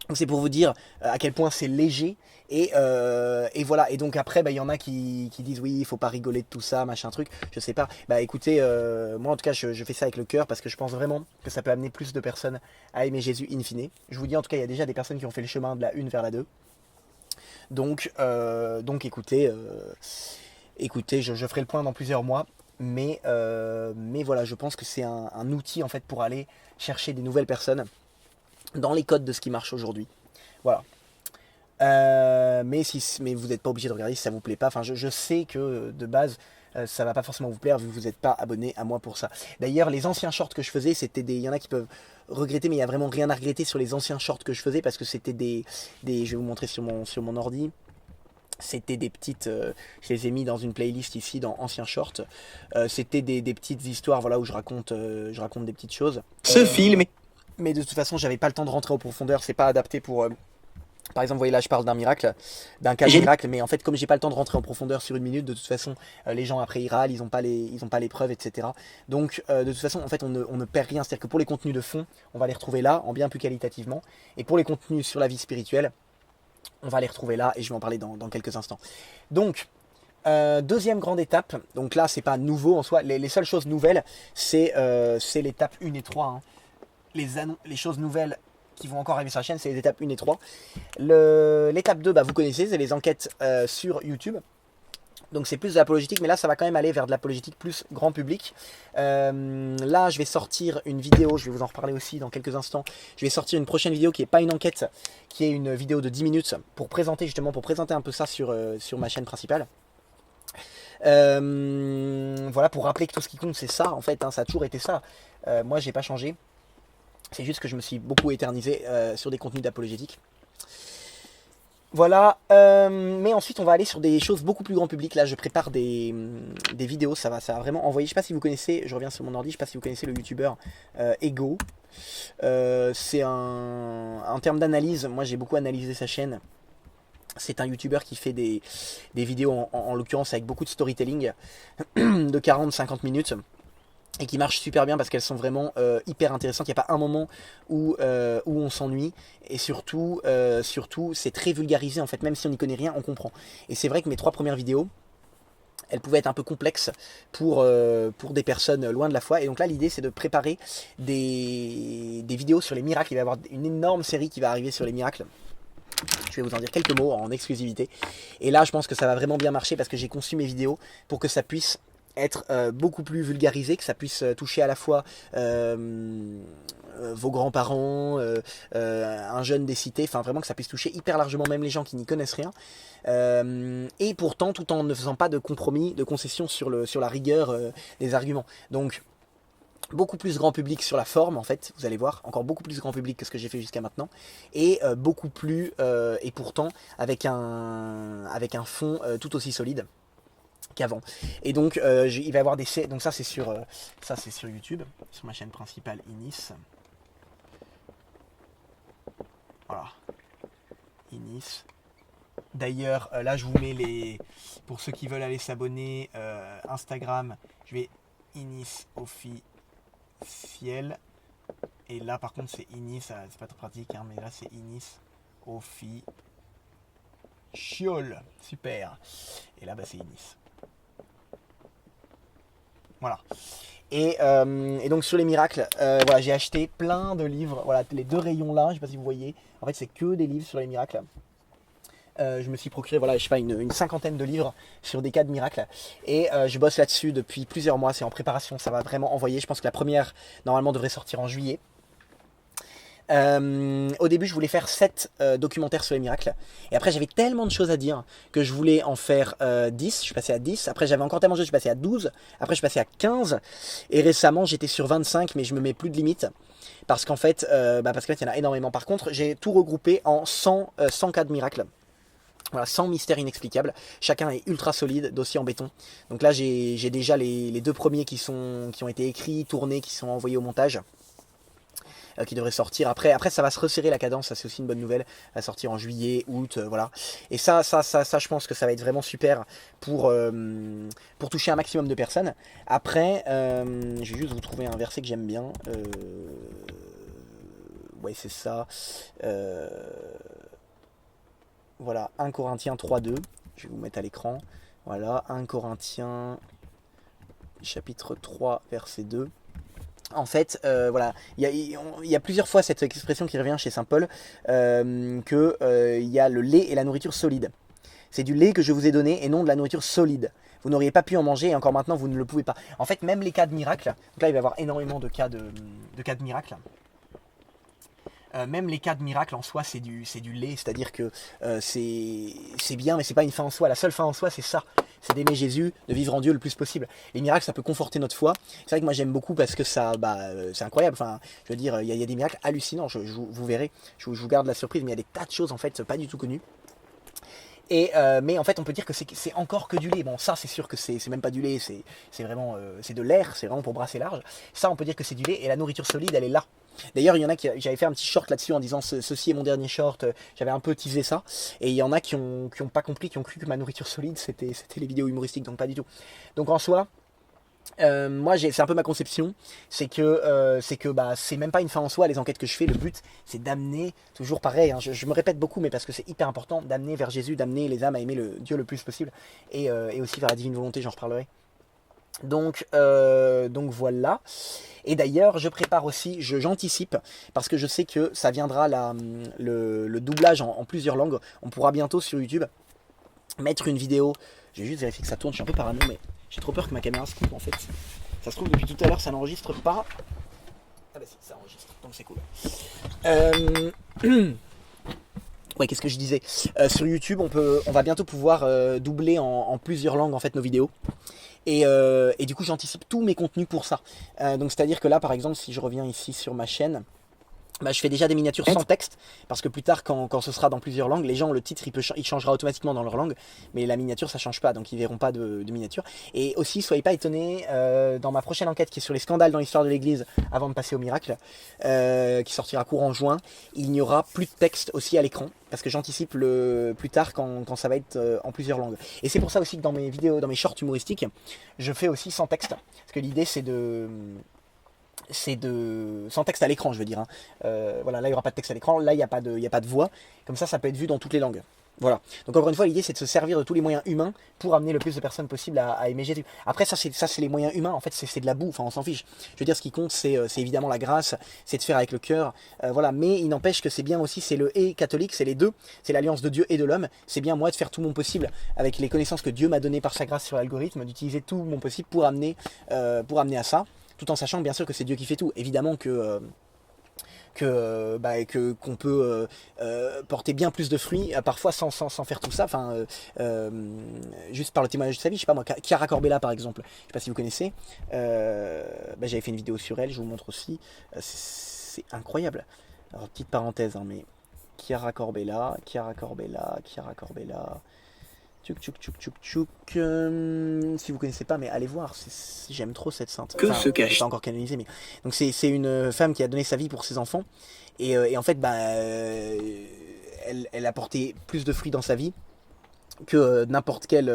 donc c'est pour vous dire à quel point c'est léger. Et voilà, et donc après, il y en a qui disent oui, il faut pas rigoler de tout ça, machin truc, je sais pas. Bah écoutez, moi en tout cas, je fais ça avec le cœur parce que je pense vraiment que ça peut amener plus de personnes à aimer Jésus in fine. Je vous dis en tout cas, il y a déjà des personnes qui ont fait le chemin de la 1 vers la 2. Donc écoutez, je ferai le point dans plusieurs mois. Mais voilà, je pense que c'est un outil en fait pour aller chercher des nouvelles personnes dans les codes de ce qui marche aujourd'hui. Voilà. Mais vous n'êtes pas obligé de regarder si ça vous plaît pas. Enfin, je sais que de base, ça va pas forcément vous plaire vu que vous n'êtes pas abonné à moi pour ça. D'ailleurs, les anciens shorts que je faisais, il y en a qui peuvent regretter, mais il y a vraiment rien à regretter sur les anciens shorts que je faisais parce que c'était je vais vous montrer sur mon ordi. C'était des petites, je les ai mis dans une playlist ici dans anciens shorts. C'était des petites histoires, voilà, où je raconte des petites choses. Ce film. Mais de toute façon, j'avais pas le temps de rentrer en profondeur. C'est pas adapté pour. Par exemple, vous voyez là, je parle d'un miracle, d'un cas de miracle, mais en fait, comme j'ai pas le temps de rentrer en profondeur sur une minute, de toute façon, les gens après ils râlent, ils ont pas les preuves, etc. Donc, de toute façon, en fait, on ne perd rien. C'est-à-dire que pour les contenus de fond, on va les retrouver là, en bien plus qualitativement, et pour les contenus sur la vie spirituelle, on va les retrouver là, et je vais en parler dans quelques instants. Donc, deuxième grande étape, donc là, c'est pas nouveau en soi. Les seules choses nouvelles, c'est l'étape 1 et 3. Hein. Les choses nouvelles qui vont encore arriver sur la chaîne, c'est les étapes 1 et 3. L'étape 2, vous connaissez, c'est les enquêtes sur YouTube. Donc c'est plus de l'apologétique, mais là ça va quand même aller vers de l'apologétique plus grand public. Là je vais sortir une vidéo, je vais vous en reparler aussi dans quelques instants. Je vais sortir une prochaine vidéo qui n'est pas une enquête, qui est une vidéo de 10 minutes pour présenter un peu ça sur ma chaîne principale. Voilà, pour rappeler que tout ce qui compte c'est ça en fait, hein, ça a toujours été ça. Moi j'ai pas changé. C'est juste que je me suis beaucoup éternisé sur des contenus d'apologétique. Voilà, mais ensuite on va aller sur des choses beaucoup plus grand public. Là je prépare des vidéos, ça va vraiment envoyer. Je sais pas si vous connaissez, je reviens sur mon ordi, je sais pas si vous connaissez le youtubeur Ego. C'est en termes d'analyse, moi j'ai beaucoup analysé sa chaîne. C'est un youtubeur qui fait des vidéos en l'occurrence avec beaucoup de storytelling de 40-50 minutes. Et qui marchent super bien parce qu'elles sont vraiment hyper intéressantes. Il n'y a pas un moment où on s'ennuie. Et surtout c'est très vulgarisé en fait. Même si on n'y connaît rien, on comprend. Et c'est vrai que mes 3 premières vidéos, elles pouvaient être un peu complexes pour des personnes loin de la foi. Et donc là, l'idée, c'est de préparer des vidéos sur les miracles. Il va y avoir une énorme série qui va arriver sur les miracles. Je vais vous en dire quelques mots en exclusivité. Et là, je pense que ça va vraiment bien marcher parce que j'ai conçu mes vidéos pour que ça puisse être beaucoup plus vulgarisé, que ça puisse toucher à la fois vos grands-parents, un jeune des cités, enfin vraiment que ça puisse toucher hyper largement même les gens qui n'y connaissent rien, et pourtant tout en ne faisant pas de compromis, de concession sur la rigueur des arguments. Donc beaucoup plus grand public sur la forme en fait, vous allez voir, encore beaucoup plus grand public que ce que j'ai fait jusqu'à maintenant, et beaucoup plus, et pourtant avec un fond tout aussi solide qu'avant. Et donc il va y avoir donc ça c'est sur YouTube, sur ma chaîne principale Inis. Voilà. Inis. D'ailleurs là je vous mets pour ceux qui veulent aller s'abonner Instagram, je vais Inis officiel. Et là par contre c'est Inis, c'est pas très pratique hein, mais là c'est Inis official. Super. Et là c'est Inis. Voilà. Et donc sur les miracles, voilà, j'ai acheté plein de livres. Voilà, les 2 rayons là, je sais pas si vous voyez. En fait, c'est que des livres sur les miracles. Je me suis procuré, voilà, je sais pas, une 50aine de livres sur des cas de miracles. Et je bosse là-dessus depuis plusieurs mois. C'est en préparation, ça va vraiment envoyer. Je pense que la première, normalement, devrait sortir en juillet. Au début je voulais faire 7 documentaires sur les miracles et après j'avais tellement de choses à dire que je voulais en faire 10, je suis passé à 10, après j'avais encore tellement de choses, je suis passé à 12, après je suis passé à 15 et récemment j'étais sur 25 mais je me mets plus de limite parce qu'en fait, il y en a énormément. Par contre j'ai tout regroupé en 100 cas de miracles. Voilà, 100 mystères inexplicables. Chacun est ultra solide, dossier en béton. Donc là j'ai déjà les 2 premiers qui ont été écrits, tournés, qui sont envoyés au montage. qui devrait sortir. Après, ça va se resserrer la cadence, ça c'est aussi une bonne nouvelle. Ça va sortir en juillet, août, voilà. Et ça, je pense que ça va être vraiment super pour toucher un maximum de personnes. Après, je vais juste vous trouver un verset que j'aime bien. Ouais, c'est ça. Voilà, 1 Corinthiens 3.2. Je vais vous mettre à l'écran. Voilà, 1 Corinthiens chapitre 3, verset 2. En fait, voilà, il y a plusieurs fois cette expression qui revient chez Saint Paul, qu'il y a le lait et la nourriture solide. C'est du lait que je vous ai donné et non de la nourriture solide. Vous n'auriez pas pu en manger et encore maintenant vous ne le pouvez pas. En fait, même les cas de miracle, donc là il va y avoir énormément de cas de miracle. Même les cas de miracle en soi, c'est du lait, c'est-à-dire que c'est bien, mais c'est pas une fin en soi. La seule fin en soi, c'est ça, c'est d'aimer Jésus, de vivre en Dieu le plus possible. Les miracles, ça peut conforter notre foi. C'est vrai que moi j'aime beaucoup parce que ça, c'est incroyable. Enfin, je veux dire, il y a des miracles hallucinants. Vous verrez, je vous garde la surprise, mais il y a des tas de choses en fait pas du tout connues. Mais en fait, on peut dire que c'est encore que du lait. Bon, ça, c'est sûr que c'est même pas du lait, c'est vraiment c'est de l'air, c'est vraiment pour brasser large. Ça, on peut dire que c'est du lait et la nourriture solide, elle est là. D'ailleurs, il y en a j'avais fait un petit short là-dessus en disant ceci est mon dernier short. J'avais un peu teasé ça. Et il y en a qui ont pas compris, qui ont cru que ma nourriture solide, c'était les vidéos humoristiques, donc pas du tout. Donc en soi, moi c'est un peu ma conception, c'est que c'est même pas une fin en soi les enquêtes que je fais. Le but c'est d'amener, toujours pareil, hein, je me répète beaucoup mais parce que c'est hyper important, d'amener vers Jésus, d'amener les âmes à aimer Dieu le plus possible et aussi vers la divine volonté, j'en reparlerai. Donc voilà. Et d'ailleurs je prépare aussi, j'anticipe parce que je sais que ça viendra le doublage en plusieurs langues. On pourra bientôt sur YouTube mettre une vidéo. Je vais juste vérifier que ça tourne, je suis un peu parano mais j'ai trop peur que ma caméra se coupe en fait. Ça se trouve depuis tout à l'heure ça n'enregistre pas. Ah bah si, ça enregistre, donc c'est cool. Ouais, qu'est-ce que je disais, sur YouTube on va bientôt pouvoir doubler en plusieurs langues en fait nos vidéos. Et du coup j'anticipe tous mes contenus pour ça. Donc c'est à dire que là par exemple si je reviens ici sur ma chaîne, je fais déjà des miniatures sans texte, parce que plus tard quand ce sera dans plusieurs langues, les gens, le titre il changera automatiquement dans leur langue, mais la miniature ça change pas, donc ils verront pas de miniature. Et aussi soyez pas étonnés, dans ma prochaine enquête qui est sur les scandales dans l'histoire de l'église avant de passer au miracle, qui sortira courant juin, il n'y aura plus de texte aussi à l'écran, parce que j'anticipe plus tard quand ça va être en plusieurs langues. Et c'est pour ça aussi que dans mes vidéos, dans mes shorts humoristiques, je fais aussi sans texte, parce que l'idée c'est sans texte à l'écran, je veux dire, hein. Voilà, là il n'y aura pas de texte à l'écran, là il n'y a pas de voix, comme ça peut être vu dans toutes les langues. Voilà, donc encore une fois l'idée c'est de se servir de tous les moyens humains pour amener le plus de personnes possible à aimer Jésus. Après ça c'est les moyens humains, en fait c'est de la boue, enfin on s'en fiche. Je veux dire, ce qui compte c'est évidemment la grâce, c'est de faire avec le cœur, voilà. Mais il n'empêche que c'est bien aussi, c'est le et catholique, c'est les deux, c'est l'alliance de Dieu et de l'homme. C'est bien moi de faire tout mon possible avec les connaissances que Dieu m'a données par sa grâce sur l'algorithme, d'utiliser tout mon possible pour amener à ça, tout en sachant bien sûr que c'est Dieu qui fait tout. Évidemment qu'on peut porter bien plus de fruits parfois sans faire tout ça, enfin juste par le témoignage de sa vie. Je sais pas moi, Chiara Corbella par exemple, je sais pas si vous connaissez, j'avais fait une vidéo sur elle, je vous montre aussi, c'est incroyable. Alors petite parenthèse, hein, mais Chiara Corbella, tchouk tchouk tchouk tchouk tchouk. Si vous connaissez pas, mais allez voir, j'aime trop cette sainte. Que se cache. Pas encore canonisée, mais donc c'est une femme qui a donné sa vie pour ses enfants et en fait elle a porté plus de fruits dans sa vie que n'importe quel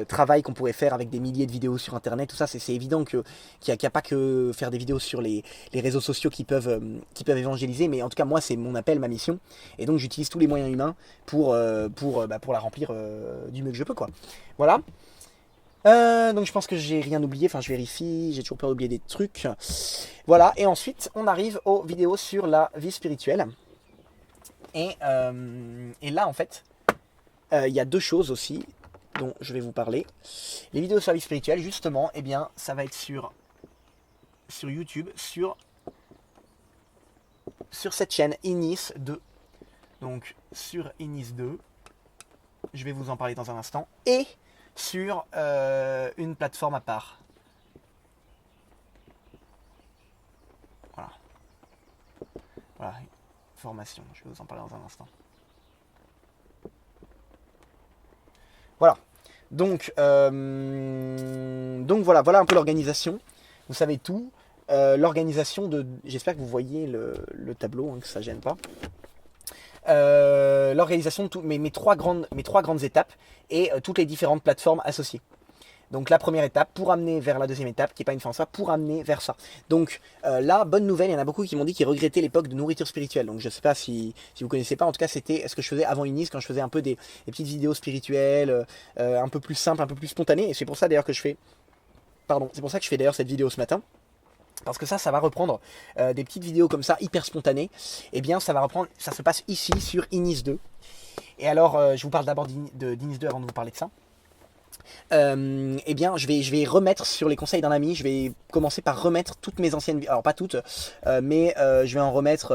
travail qu'on pourrait faire avec des milliers de vidéos sur internet, tout ça. C'est évident qu'il n'y a pas que faire des vidéos sur les réseaux sociaux qui peuvent évangéliser, mais en tout cas moi c'est mon appel, ma mission, et donc j'utilise tous les moyens humains pour la remplir du mieux que je peux, quoi. Voilà. Donc je pense que j'ai rien oublié, enfin je vérifie, j'ai toujours peur d'oublier des trucs. Voilà, et ensuite on arrive aux vidéos sur la vie spirituelle. Et là en fait, il y a deux choses aussi dont je vais vous parler. Les vidéos sur la vie spirituelle, justement, eh bien, ça va être sur YouTube, sur cette chaîne Inis 2. Donc, sur Inis 2, je vais vous en parler dans un instant. Et sur une plateforme à part. Voilà, formation, je vais vous en parler dans un instant. Voilà, donc voilà un peu l'organisation. Vous savez tout. l'organisation de... J'espère que vous voyez le tableau, hein, que ça gêne pas. L'organisation de mes trois grandes étapes et toutes les différentes plateformes associées. Donc la première étape pour amener vers la deuxième étape, qui n'est pas une fin en soi, pour amener vers ça. Donc là, bonne nouvelle, il y en a beaucoup qui m'ont dit qu'ils regrettaient l'époque de nourriture spirituelle. Donc je sais pas si vous connaissez pas, en tout cas c'était ce que je faisais avant Inis, quand je faisais un peu des petites vidéos spirituelles, un peu plus simples, un peu plus spontanées. Et c'est pour ça d'ailleurs que je fais... Pardon, c'est pour ça que je fais d'ailleurs cette vidéo ce matin. Parce que ça va reprendre des petites vidéos comme ça, hyper spontanées. Et bien ça va reprendre, ça se passe ici sur Inis 2. Et alors, je vous parle d'abord d'Inis 2 avant de vous parler de ça. Eh bien je vais remettre sur les conseils d'un ami, je vais commencer par remettre toutes mes anciennes vidéos, alors pas toutes, mais je vais en remettre,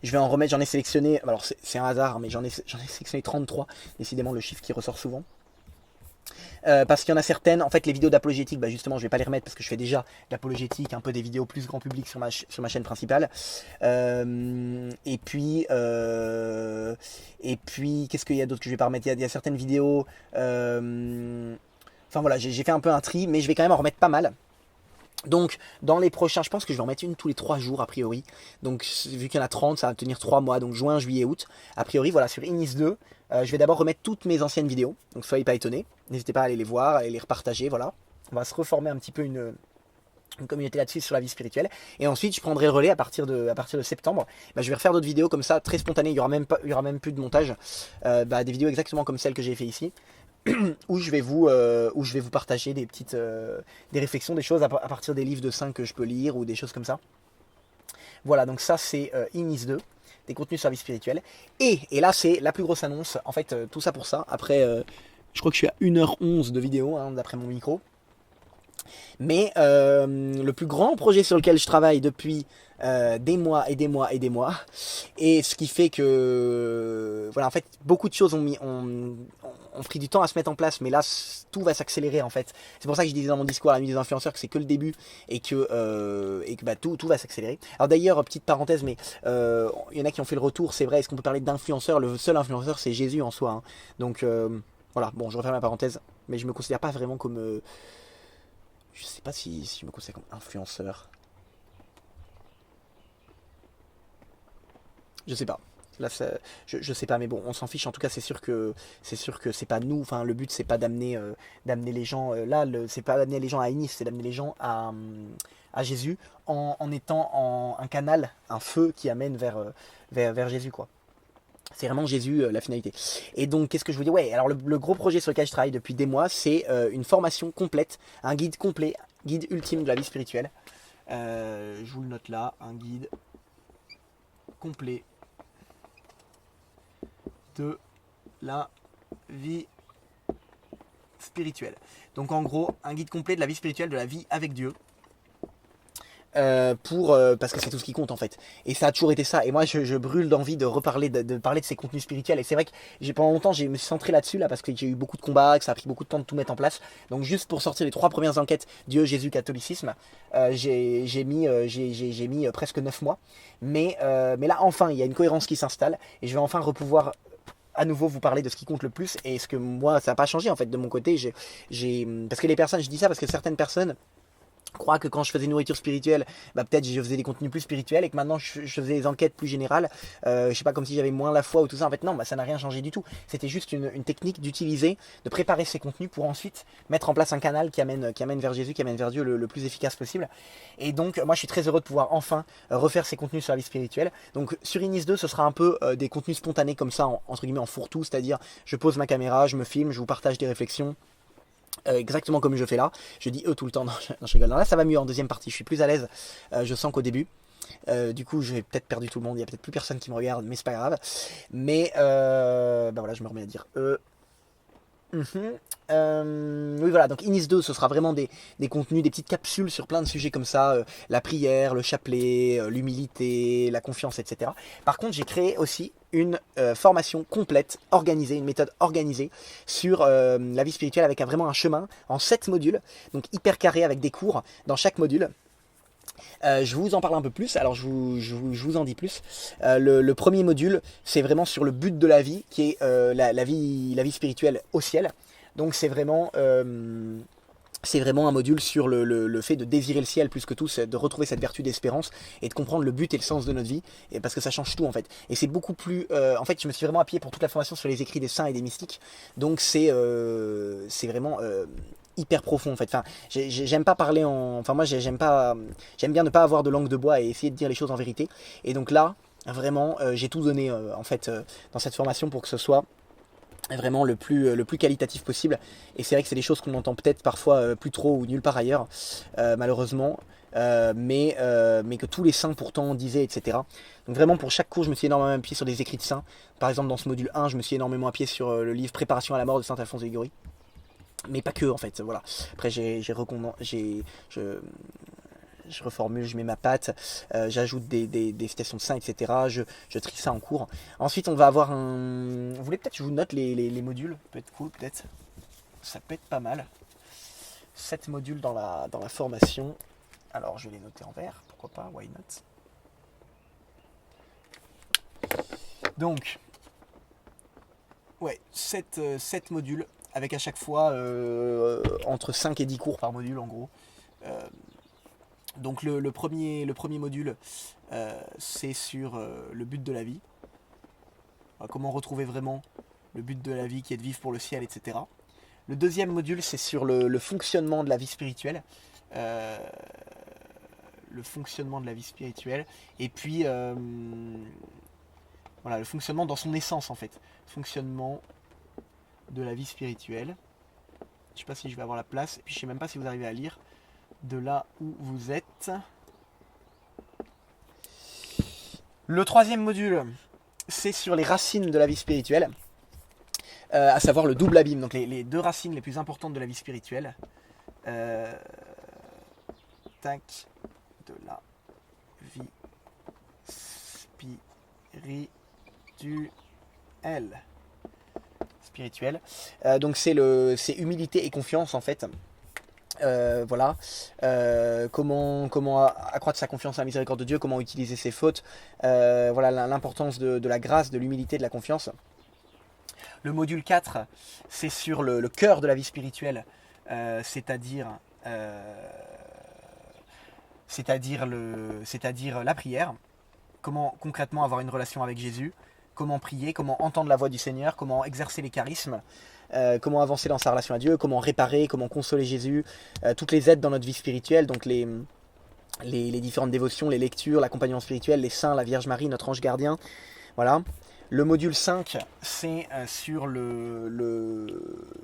j'en ai sélectionné, alors c'est un hasard, mais j'en ai sélectionné 33, décidément le chiffre qui ressort souvent. Parce qu'il y en a certaines, en fait les vidéos d'apologétique, bah justement je vais pas les remettre parce que je fais déjà d'apologétique, un peu des vidéos plus grand public sur ma chaîne principale. Et puis qu'est-ce qu'il y a d'autre que je vais pas remettre, il y a certaines vidéos, enfin voilà, j'ai fait un peu un tri, mais je vais quand même en remettre pas mal. Donc dans les prochains, je pense que je vais en mettre une tous les 3 jours a priori. Donc vu qu'il y en a 30, ça va tenir 3 mois, donc juin, juillet, août. A priori voilà, sur Inis 2, je vais d'abord remettre toutes mes anciennes vidéos. Donc soyez pas étonnés, n'hésitez pas à aller les voir, à aller les repartager, voilà. On va se reformer un petit peu une communauté là-dessus sur la vie spirituelle. Et ensuite je prendrai le relais à partir de septembre. Bah, je vais refaire d'autres vidéos comme ça, très spontanées, il y aura même plus de montage. Des vidéos exactement comme celles que j'ai fait ici. Où je vais vous partager des petites des réflexions, des choses à partir des livres de 5 que je peux lire ou des choses comme ça. Voilà, donc ça c'est Inis 2, des contenus sur la vie spirituelle. Et là c'est la plus grosse annonce, en fait tout ça pour ça. Après, je crois que je suis à 1h11 de vidéo, hein, d'après mon micro. Mais le plus grand projet sur lequel je travaille depuis des mois et des mois et des mois, et ce qui fait que voilà, en fait beaucoup de choses ont pris du temps à se mettre en place, mais là tout va s'accélérer en fait. C'est pour ça que je disais dans mon discours à la nuit des influenceurs que c'est que le début et que tout va s'accélérer. Alors d'ailleurs, petite parenthèse, mais il y en a qui ont fait le retour, c'est vrai, est-ce qu'on peut parler d'influenceur? Le seul influenceur c'est Jésus en soi, hein. Donc voilà, bon, je referme la parenthèse, mais je me considère pas vraiment comme je sais pas si je me considère comme influenceur. Je sais pas. Là, je sais pas, mais bon, on s'en fiche. En tout cas, c'est sûr que c'est pas nous. Enfin, le but c'est pas d'amener les gens. C'est pas d'amener les gens à Inis, c'est d'amener les gens à Jésus en étant un canal, un feu qui amène vers Jésus, quoi. C'est vraiment Jésus la finalité. Et donc, qu'est-ce que je vous dis? Ouais, alors le gros projet sur lequel je travaille depuis des mois, c'est une formation complète, un guide complet, guide ultime de la vie spirituelle. Je vous le note là, un guide complet de la vie spirituelle. Donc en gros, un guide complet de la vie spirituelle, de la vie avec Dieu. Parce que c'est tout ce qui compte en fait, et ça a toujours été ça. Et moi je brûle d'envie de reparler de parler de ces contenus spirituels. Et c'est vrai que pendant longtemps je me suis centré là-dessus parce que j'ai eu beaucoup de combats, que ça a pris beaucoup de temps de tout mettre en place. Donc juste pour sortir les 3 premières enquêtes, Dieu, Jésus, catholicisme, j'ai mis presque 9 mois. Mais là enfin il y a une cohérence qui s'installe, et je vais enfin pouvoir à nouveau vous parler de ce qui compte le plus. Et ce que moi ça n'a pas changé en fait de mon côté. Parce que les personnes, je dis ça parce que certaines personnes crois que quand je faisais nourriture spirituelle, peut-être je faisais des contenus plus spirituels, et que maintenant je faisais des enquêtes plus générales, je sais pas, comme si j'avais moins la foi ou tout ça. En fait non, ça n'a rien changé du tout. C'était juste une technique d'utiliser, de préparer ces contenus pour ensuite mettre en place un canal qui amène vers Jésus, qui amène vers Dieu le plus efficace possible. Et donc moi je suis très heureux de pouvoir enfin refaire ces contenus sur la vie spirituelle. Donc sur Inis 2 ce sera un peu des contenus spontanés comme ça, entre guillemets en fourre-tout, c'est-à-dire je pose ma caméra, je me filme, je vous partage des réflexions. Exactement comme je fais là, je dis tout le temps, non, je rigole. Non, là ça va mieux en deuxième partie, je suis plus à l'aise, je sens qu'au début, du coup j'ai peut-être perdu tout le monde, il n'y a peut-être plus personne qui me regarde, mais c'est pas grave. Mais voilà, je me remets à dire oui voilà, donc Inis 2 ce sera vraiment des contenus, des petites capsules sur plein de sujets comme ça, la prière, le chapelet, l'humilité, la confiance, etc. Par contre j'ai créé aussi une formation complète, organisée, une méthode organisée sur la vie spirituelle, avec vraiment un chemin en 7 modules, donc hyper carré, avec des cours dans chaque module. Je vous en parle un peu plus, alors je vous en dis plus. Le premier module, c'est vraiment sur le but de la vie, qui est la vie spirituelle au ciel. Donc c'est vraiment c'est vraiment un module sur le fait de désirer le ciel plus que tout, c'est de retrouver cette vertu d'espérance et de comprendre le but et le sens de notre vie, et parce que ça change tout en fait. Et c'est beaucoup plus... en fait, je me suis vraiment appuyé pour toute la formation sur les écrits des saints et des mystiques, donc c'est vraiment... hyper profond en fait. Enfin, j'aime pas parler en... Enfin moi j'aime bien ne pas avoir de langue de bois et essayer de dire les choses en vérité. Et donc là, vraiment, j'ai tout donné en fait dans cette formation pour que ce soit vraiment le plus qualitatif possible. Et c'est vrai que c'est des choses qu'on entend peut-être parfois plus trop ou nulle part ailleurs, malheureusement. Mais que tous les saints pourtant disaient, etc. Donc vraiment pour chaque cours je me suis énormément appuyé sur des écrits de saints. Par exemple dans ce module 1 je me suis énormément appuyé sur le livre Préparation à la mort de Saint Alphonse de Liguori. Mais pas que en fait, voilà. Après je reformule, je mets ma patte, j'ajoute des citations de saints, etc. Je trie ça en cours. Ensuite, on va avoir un... Vous voulez peut-être que je vous note les modules? Peut être cool, peut-être. Ça peut être pas mal. 7 modules dans la formation. Alors, je vais les noter en vert, pourquoi pas, why not. Donc, ouais, 7 modules, avec à chaque fois entre 5 et 10 cours par module, en gros. Donc le premier module, c'est sur le but de la vie. Comment retrouver vraiment le but de la vie qui est de vivre pour le ciel, etc. Le deuxième module, c'est sur le fonctionnement de la vie spirituelle. Le fonctionnement de la vie spirituelle. Et puis, voilà, le fonctionnement dans son essence, en fait. Fonctionnement de la vie spirituelle. Je sais pas si je vais avoir la place. Et puis, je sais même pas si vous arrivez à lire de là où vous êtes. Le troisième module, c'est sur les racines de la vie spirituelle, à savoir le double abîme, donc les deux racines les plus importantes de la vie spirituelle. Tac, de la vie spirituelle. Donc c'est humilité et confiance en fait. Voilà, comment accroître sa confiance à la miséricorde de Dieu, comment utiliser ses fautes, voilà l'importance de la grâce, de l'humilité, de la confiance. Le module 4, c'est sur le cœur de la vie spirituelle, c'est-à-dire la prière, comment concrètement avoir une relation avec Jésus, comment prier, comment entendre la voix du Seigneur, comment exercer les charismes, comment avancer dans sa relation à Dieu, comment réparer, comment consoler Jésus, toutes les aides dans notre vie spirituelle, donc les différentes dévotions, les lectures, l'accompagnement spirituel, les saints, la Vierge Marie, notre ange gardien, voilà. Le module 5, c'est sur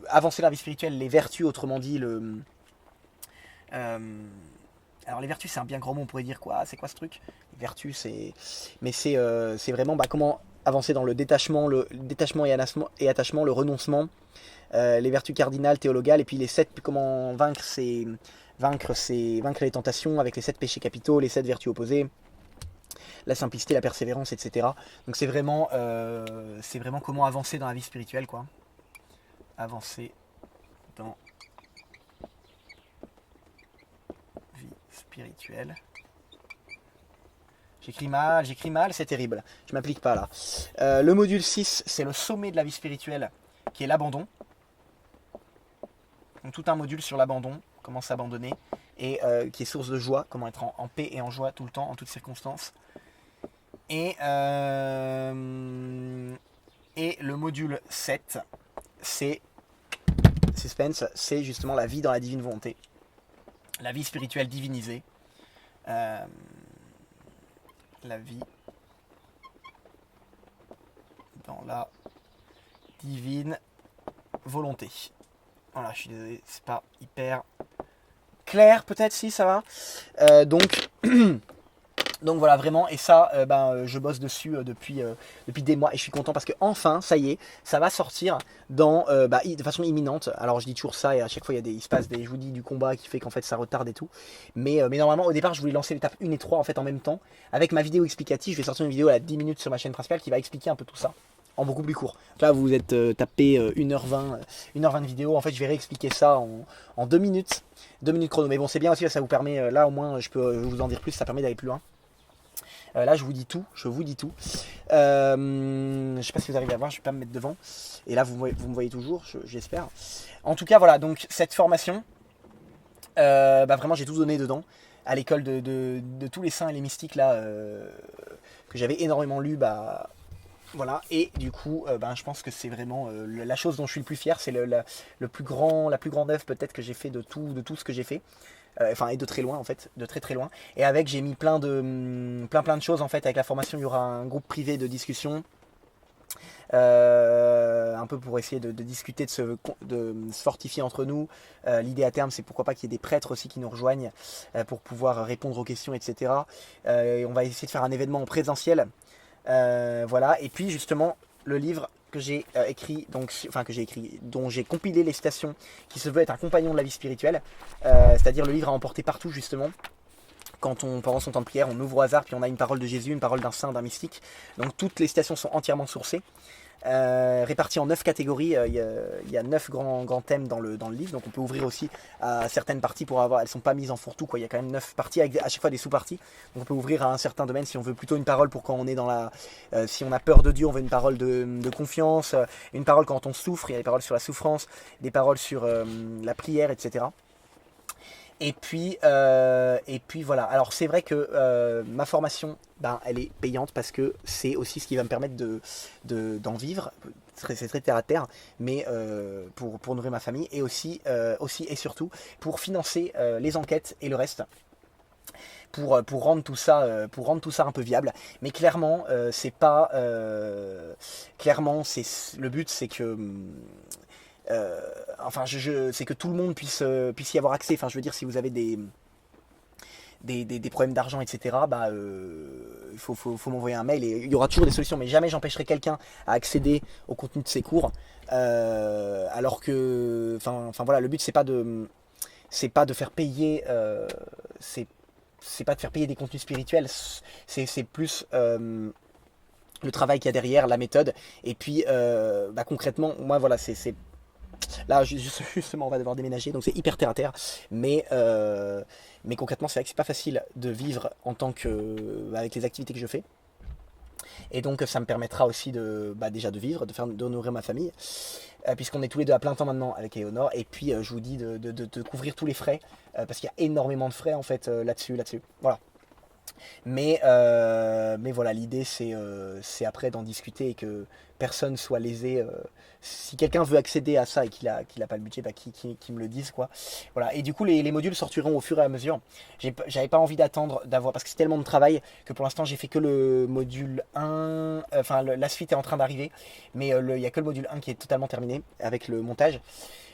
avancer dans la vie spirituelle, les vertus, autrement dit, alors les vertus c'est un bien grand mot, on pourrait dire quoi, c'est quoi ce truc? Les vertus c'est vraiment comment avancer dans le détachement et attachement, le renoncement, les vertus cardinales, théologales, et puis les 7, comment vaincre les tentations avec les 7 péchés capitaux, les 7 vertus opposées, la simplicité, la persévérance, etc. Donc c'est vraiment comment avancer dans la vie spirituelle, quoi. Avancer dans vie spirituelle. J'écris mal, c'est terrible. Je m'applique pas là. Le module 6, c'est le sommet de la vie spirituelle, qui est l'abandon. Donc tout un module sur l'abandon, comment s'abandonner, et qui est source de joie, comment être en paix et en joie tout le temps, en toutes circonstances. Et le module 7, c'est suspense, c'est justement la vie dans la divine volonté. La vie spirituelle divinisée. La vie dans la divine volonté. Voilà, je suis désolé, c'est pas hyper clair, peut-être, si ça va. Donc voilà, vraiment, et ça, je bosse dessus depuis des mois, et je suis content parce que enfin, ça y est, ça va sortir de façon imminente. Alors je dis toujours ça, et à chaque fois il se passe je vous dis, du combat qui fait qu'en fait ça retarde et tout. Mais normalement, au départ, je voulais lancer l'étape 1 et 3 en fait en même temps. Avec ma vidéo explicative, je vais sortir une vidéo à 10 minutes sur ma chaîne principale qui va expliquer un peu tout ça, en beaucoup plus court. Là, vous êtes tapé 1h20 de vidéo. En fait, je vais réexpliquer ça en 2 minutes. 2 minutes chrono. Mais bon, c'est bien aussi, ça vous permet, là au moins, je peux vous en dire plus, ça permet d'aller plus loin. Là je vous dis tout. Je sais pas si vous arrivez à voir, je vais pas me mettre devant. Et là vous me voyez toujours, j'espère. En tout cas voilà, donc cette formation, Vraiment j'ai tout donné dedans. À l'école de tous les saints et les mystiques là, que j'avais énormément lu, voilà. Et du coup, je pense que c'est vraiment la chose dont je suis le plus fier. C'est la plus grande œuvre peut-être que j'ai fait de tout ce que j'ai fait. Et de très loin en fait, de très très loin. Et avec, j'ai mis plein de choses en fait. Avec la formation, il y aura un groupe privé de discussion. Un peu pour essayer de discuter, de se fortifier entre nous. L'idée à terme, c'est pourquoi pas qu'il y ait des prêtres aussi qui nous rejoignent pour pouvoir répondre aux questions, etc. Et on va essayer de faire un événement en présentiel. Voilà. Et puis justement, le livre que j'ai écrit, dont j'ai compilé les citations, qui se veut être un compagnon de la vie spirituelle, c'est-à-dire le livre à emporter partout justement. Pendant son temps de prière, on ouvre au hasard, puis on a une parole de Jésus, une parole d'un saint, d'un mystique. Donc toutes les citations sont entièrement sourcées, réparties en 9 catégories. Il y a 9 grands thèmes dans le livre, donc on peut ouvrir aussi à certaines parties pour avoir. Elles sont pas mises en fourre-tout, quoi. Il y a quand même 9 parties avec à chaque fois des sous-parties. Donc on peut ouvrir à un certain domaine si on veut plutôt une parole pour quand on est si on a peur de Dieu, on veut une parole de confiance, une parole quand on souffre. Il y a des paroles sur la souffrance, des paroles sur la prière, etc. Et puis voilà. Alors c'est vrai que ma formation, elle est payante parce que c'est aussi ce qui va me permettre d'en vivre. C'est très terre à terre, mais pour nourrir ma famille et aussi et surtout pour financer les enquêtes et le reste. Pour rendre tout ça un peu viable. Mais clairement, c'est pas clairement, le but, c'est que c'est que tout le monde puisse y avoir accès. Enfin, je veux dire, si vous avez des problèmes d'argent, etc., il faut m'envoyer un mail et il y aura toujours des solutions. Mais jamais j'empêcherai quelqu'un à accéder au contenu de ces cours. Alors que, voilà, le but c'est pas de faire payer, c'est pas de faire payer des contenus spirituels. C'est plus le travail qu'il y a derrière, la méthode. Et puis, concrètement, moi, voilà, là, justement, on va devoir déménager, donc c'est hyper terre à terre. Mais concrètement, c'est vrai que c'est pas facile de vivre avec les activités que je fais. Et donc, ça me permettra aussi déjà de vivre, de nourrir ma famille, puisqu'on est tous les deux à plein temps maintenant avec Éléonore. Et puis, je vous dis de couvrir tous les frais, parce qu'il y a énormément de frais en fait là-dessus. Voilà. Mais voilà, l'idée c'est après d'en discuter et que personne soit lésé. Si quelqu'un veut accéder à ça et qu'il a pas le budget, qu'il me le dise, quoi. Voilà. Et du coup les modules sortiront au fur et à mesure. J'avais pas envie d'attendre parce que c'est tellement de travail que pour l'instant j'ai fait que le module 1. La suite est en train d'arriver, mais il n'y a que le module 1 qui est totalement terminé avec le montage.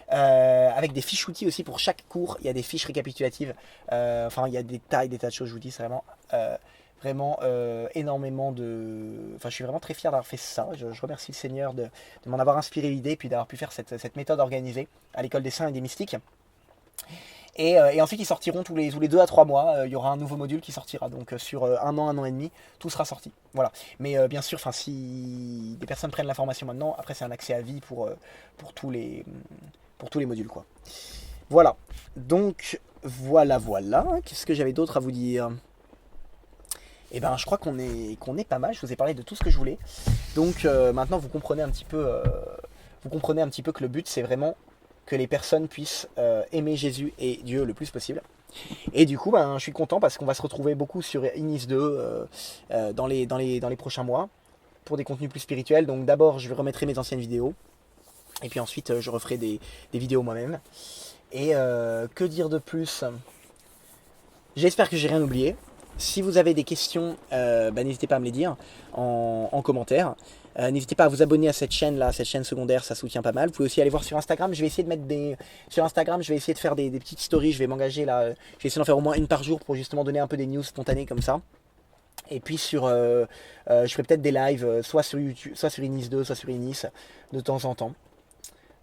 Avec des fiches outils aussi pour chaque cours. Il y a des fiches récapitulatives. Il y a des tas de choses. Je vous dis, c'est vraiment énormément de. Je suis vraiment très fier d'avoir fait ça. Je remercie le Seigneur de m'en avoir inspiré l'idée, puis d'avoir pu faire cette méthode organisée à l'école des saints et des mystiques. Et ensuite, ils sortiront tous les 2 à 3 mois. Il y aura un nouveau module qui sortira. Donc, sur 1 an et demi, tout sera sorti. Voilà. Mais bien sûr, si des personnes prennent la formation maintenant, après, c'est un accès à vie pour tous les modules, quoi. Voilà. Donc, voilà. Qu'est-ce que j'avais d'autre à vous dire ? Je crois qu'on est pas mal. Je vous ai parlé de tout ce que je voulais. Donc, maintenant, vous comprenez un petit peu que le but, c'est vraiment que les personnes puissent aimer Jésus et Dieu le plus possible. Et du coup, je suis content parce qu'on va se retrouver beaucoup sur Inis 2 dans les prochains mois pour des contenus plus spirituels. Donc d'abord, je remettrai mes anciennes vidéos. Et puis ensuite, je referai des vidéos moi-même. Et que dire de plus ? J'espère que j'ai rien oublié. Si vous avez des questions, n'hésitez pas à me les dire en commentaire. N'hésitez pas à vous abonner à cette chaîne-là, cette chaîne secondaire, ça soutient pas mal. Vous pouvez aussi aller voir sur Instagram. Je vais essayer de faire des petites stories. Je vais m'engager là. Je vais essayer d'en faire au moins une par jour pour justement donner un peu des news spontanées comme ça. Et puis je ferai peut-être des lives, soit sur YouTube, soit sur Inis 2, soit sur Inis, de temps en temps.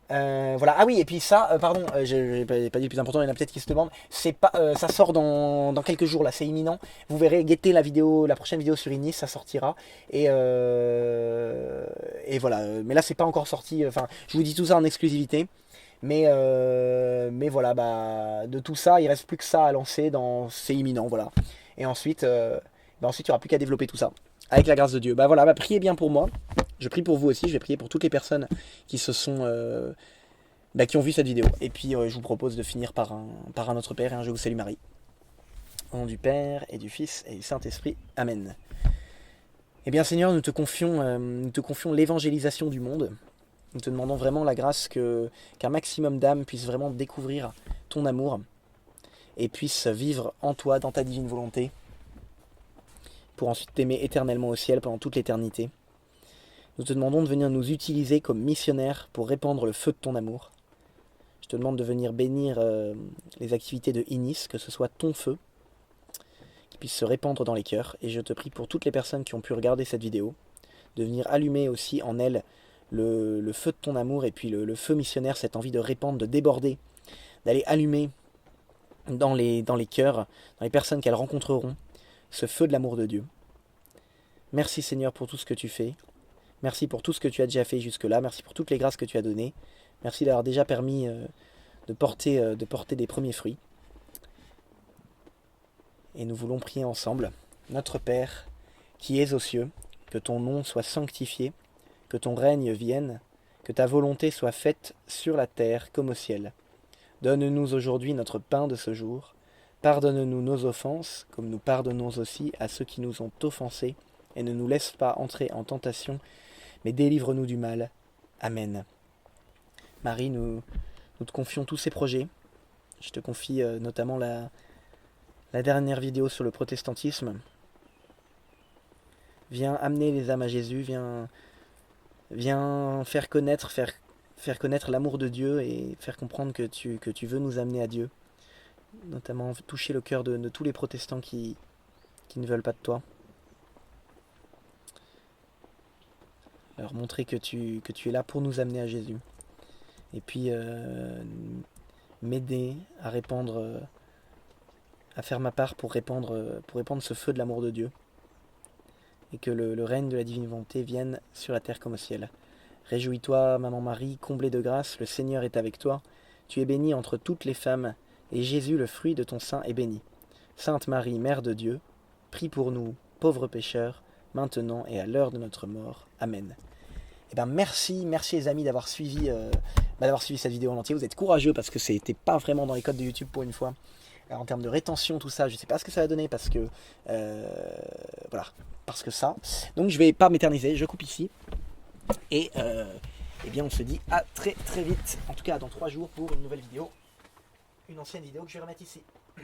Voilà. Ah oui, et puis ça, pardon, j'ai pas dit le plus important, il y en a peut-être qui se demandent. Ça sort dans quelques jours là, c'est imminent. Vous verrez, guettez la prochaine vidéo sur Inis, ça sortira. Et voilà. Mais là, c'est pas encore sorti. Je vous dis tout ça en exclusivité. Mais voilà, de tout ça, il reste plus que ça à lancer. C'est imminent, voilà. Et ensuite, il n'y aura plus qu'à développer tout ça. Avec la grâce de Dieu. Priez bien pour moi. Je prie pour vous aussi. Je vais prier pour toutes les personnes qui se sont qui ont vu cette vidéo. Et puis je vous propose de finir par un Notre Père et un Je vous salue Marie. Au nom du Père et du Fils et du Saint-Esprit. Amen. Eh bien Seigneur, nous te confions l'évangélisation du monde. Nous te demandons vraiment la grâce qu'un maximum d'âmes puissent vraiment découvrir ton amour et puissent vivre en toi, dans ta divine volonté, pour ensuite t'aimer éternellement au ciel pendant toute l'éternité. Nous te demandons de venir nous utiliser comme missionnaires pour répandre le feu de ton amour. Je te demande de venir bénir les activités de Inis, que ce soit ton feu, qui puisse se répandre dans les cœurs. Et je te prie pour toutes les personnes qui ont pu regarder cette vidéo, de venir allumer aussi en elles le feu de ton amour et puis le feu missionnaire, cette envie de répandre, de déborder, d'aller allumer dans les cœurs, dans les personnes qu'elles rencontreront, ce feu de l'amour de Dieu. Merci Seigneur pour tout ce que tu fais. Merci pour tout ce que tu as déjà fait jusque-là. Merci pour toutes les grâces que tu as données. Merci d'avoir déjà permis de porter des premiers fruits. Et nous voulons prier ensemble. Notre Père, qui es aux cieux, que ton nom soit sanctifié, que ton règne vienne, que ta volonté soit faite sur la terre comme au ciel. Donne-nous aujourd'hui notre pain de ce jour. Pardonne-nous nos offenses, comme nous pardonnons aussi à ceux qui nous ont offensés, et ne nous laisse pas entrer en tentation, mais délivre-nous du mal. Amen. Marie, nous te confions tous ces projets. Je te confie notamment la dernière vidéo sur le protestantisme. Viens amener les âmes à Jésus, viens faire connaître l'amour de Dieu et faire comprendre que tu veux nous amener à Dieu. Notamment toucher le cœur de tous les protestants qui ne veulent pas de toi. Leur montrer que tu es là pour nous amener à Jésus. Et puis m'aider à répandre, à faire ma part pour répandre ce feu de l'amour de Dieu. Et que le règne de la divine volonté vienne sur la terre comme au ciel. Réjouis-toi, Maman Marie, comblée de grâce, le Seigneur est avec toi. Tu es bénie entre toutes les femmes, et Jésus, le fruit de ton sein, est béni. Sainte Marie, Mère de Dieu, prie pour nous, pauvres pécheurs, maintenant et à l'heure de notre mort. Amen. Eh bien, merci les amis d'avoir suivi cette vidéo en entier. Vous êtes courageux parce que c'était pas vraiment dans les codes de YouTube pour une fois. Alors, en termes de rétention, tout ça, je sais pas ce que ça va donner parce que voilà, parce que ça. Donc je vais pas m'éterniser, je coupe ici. Et eh bien on se dit à très vite, en tout cas dans 3 jours pour une nouvelle vidéo, une ancienne vidéo que je vais remettre ici.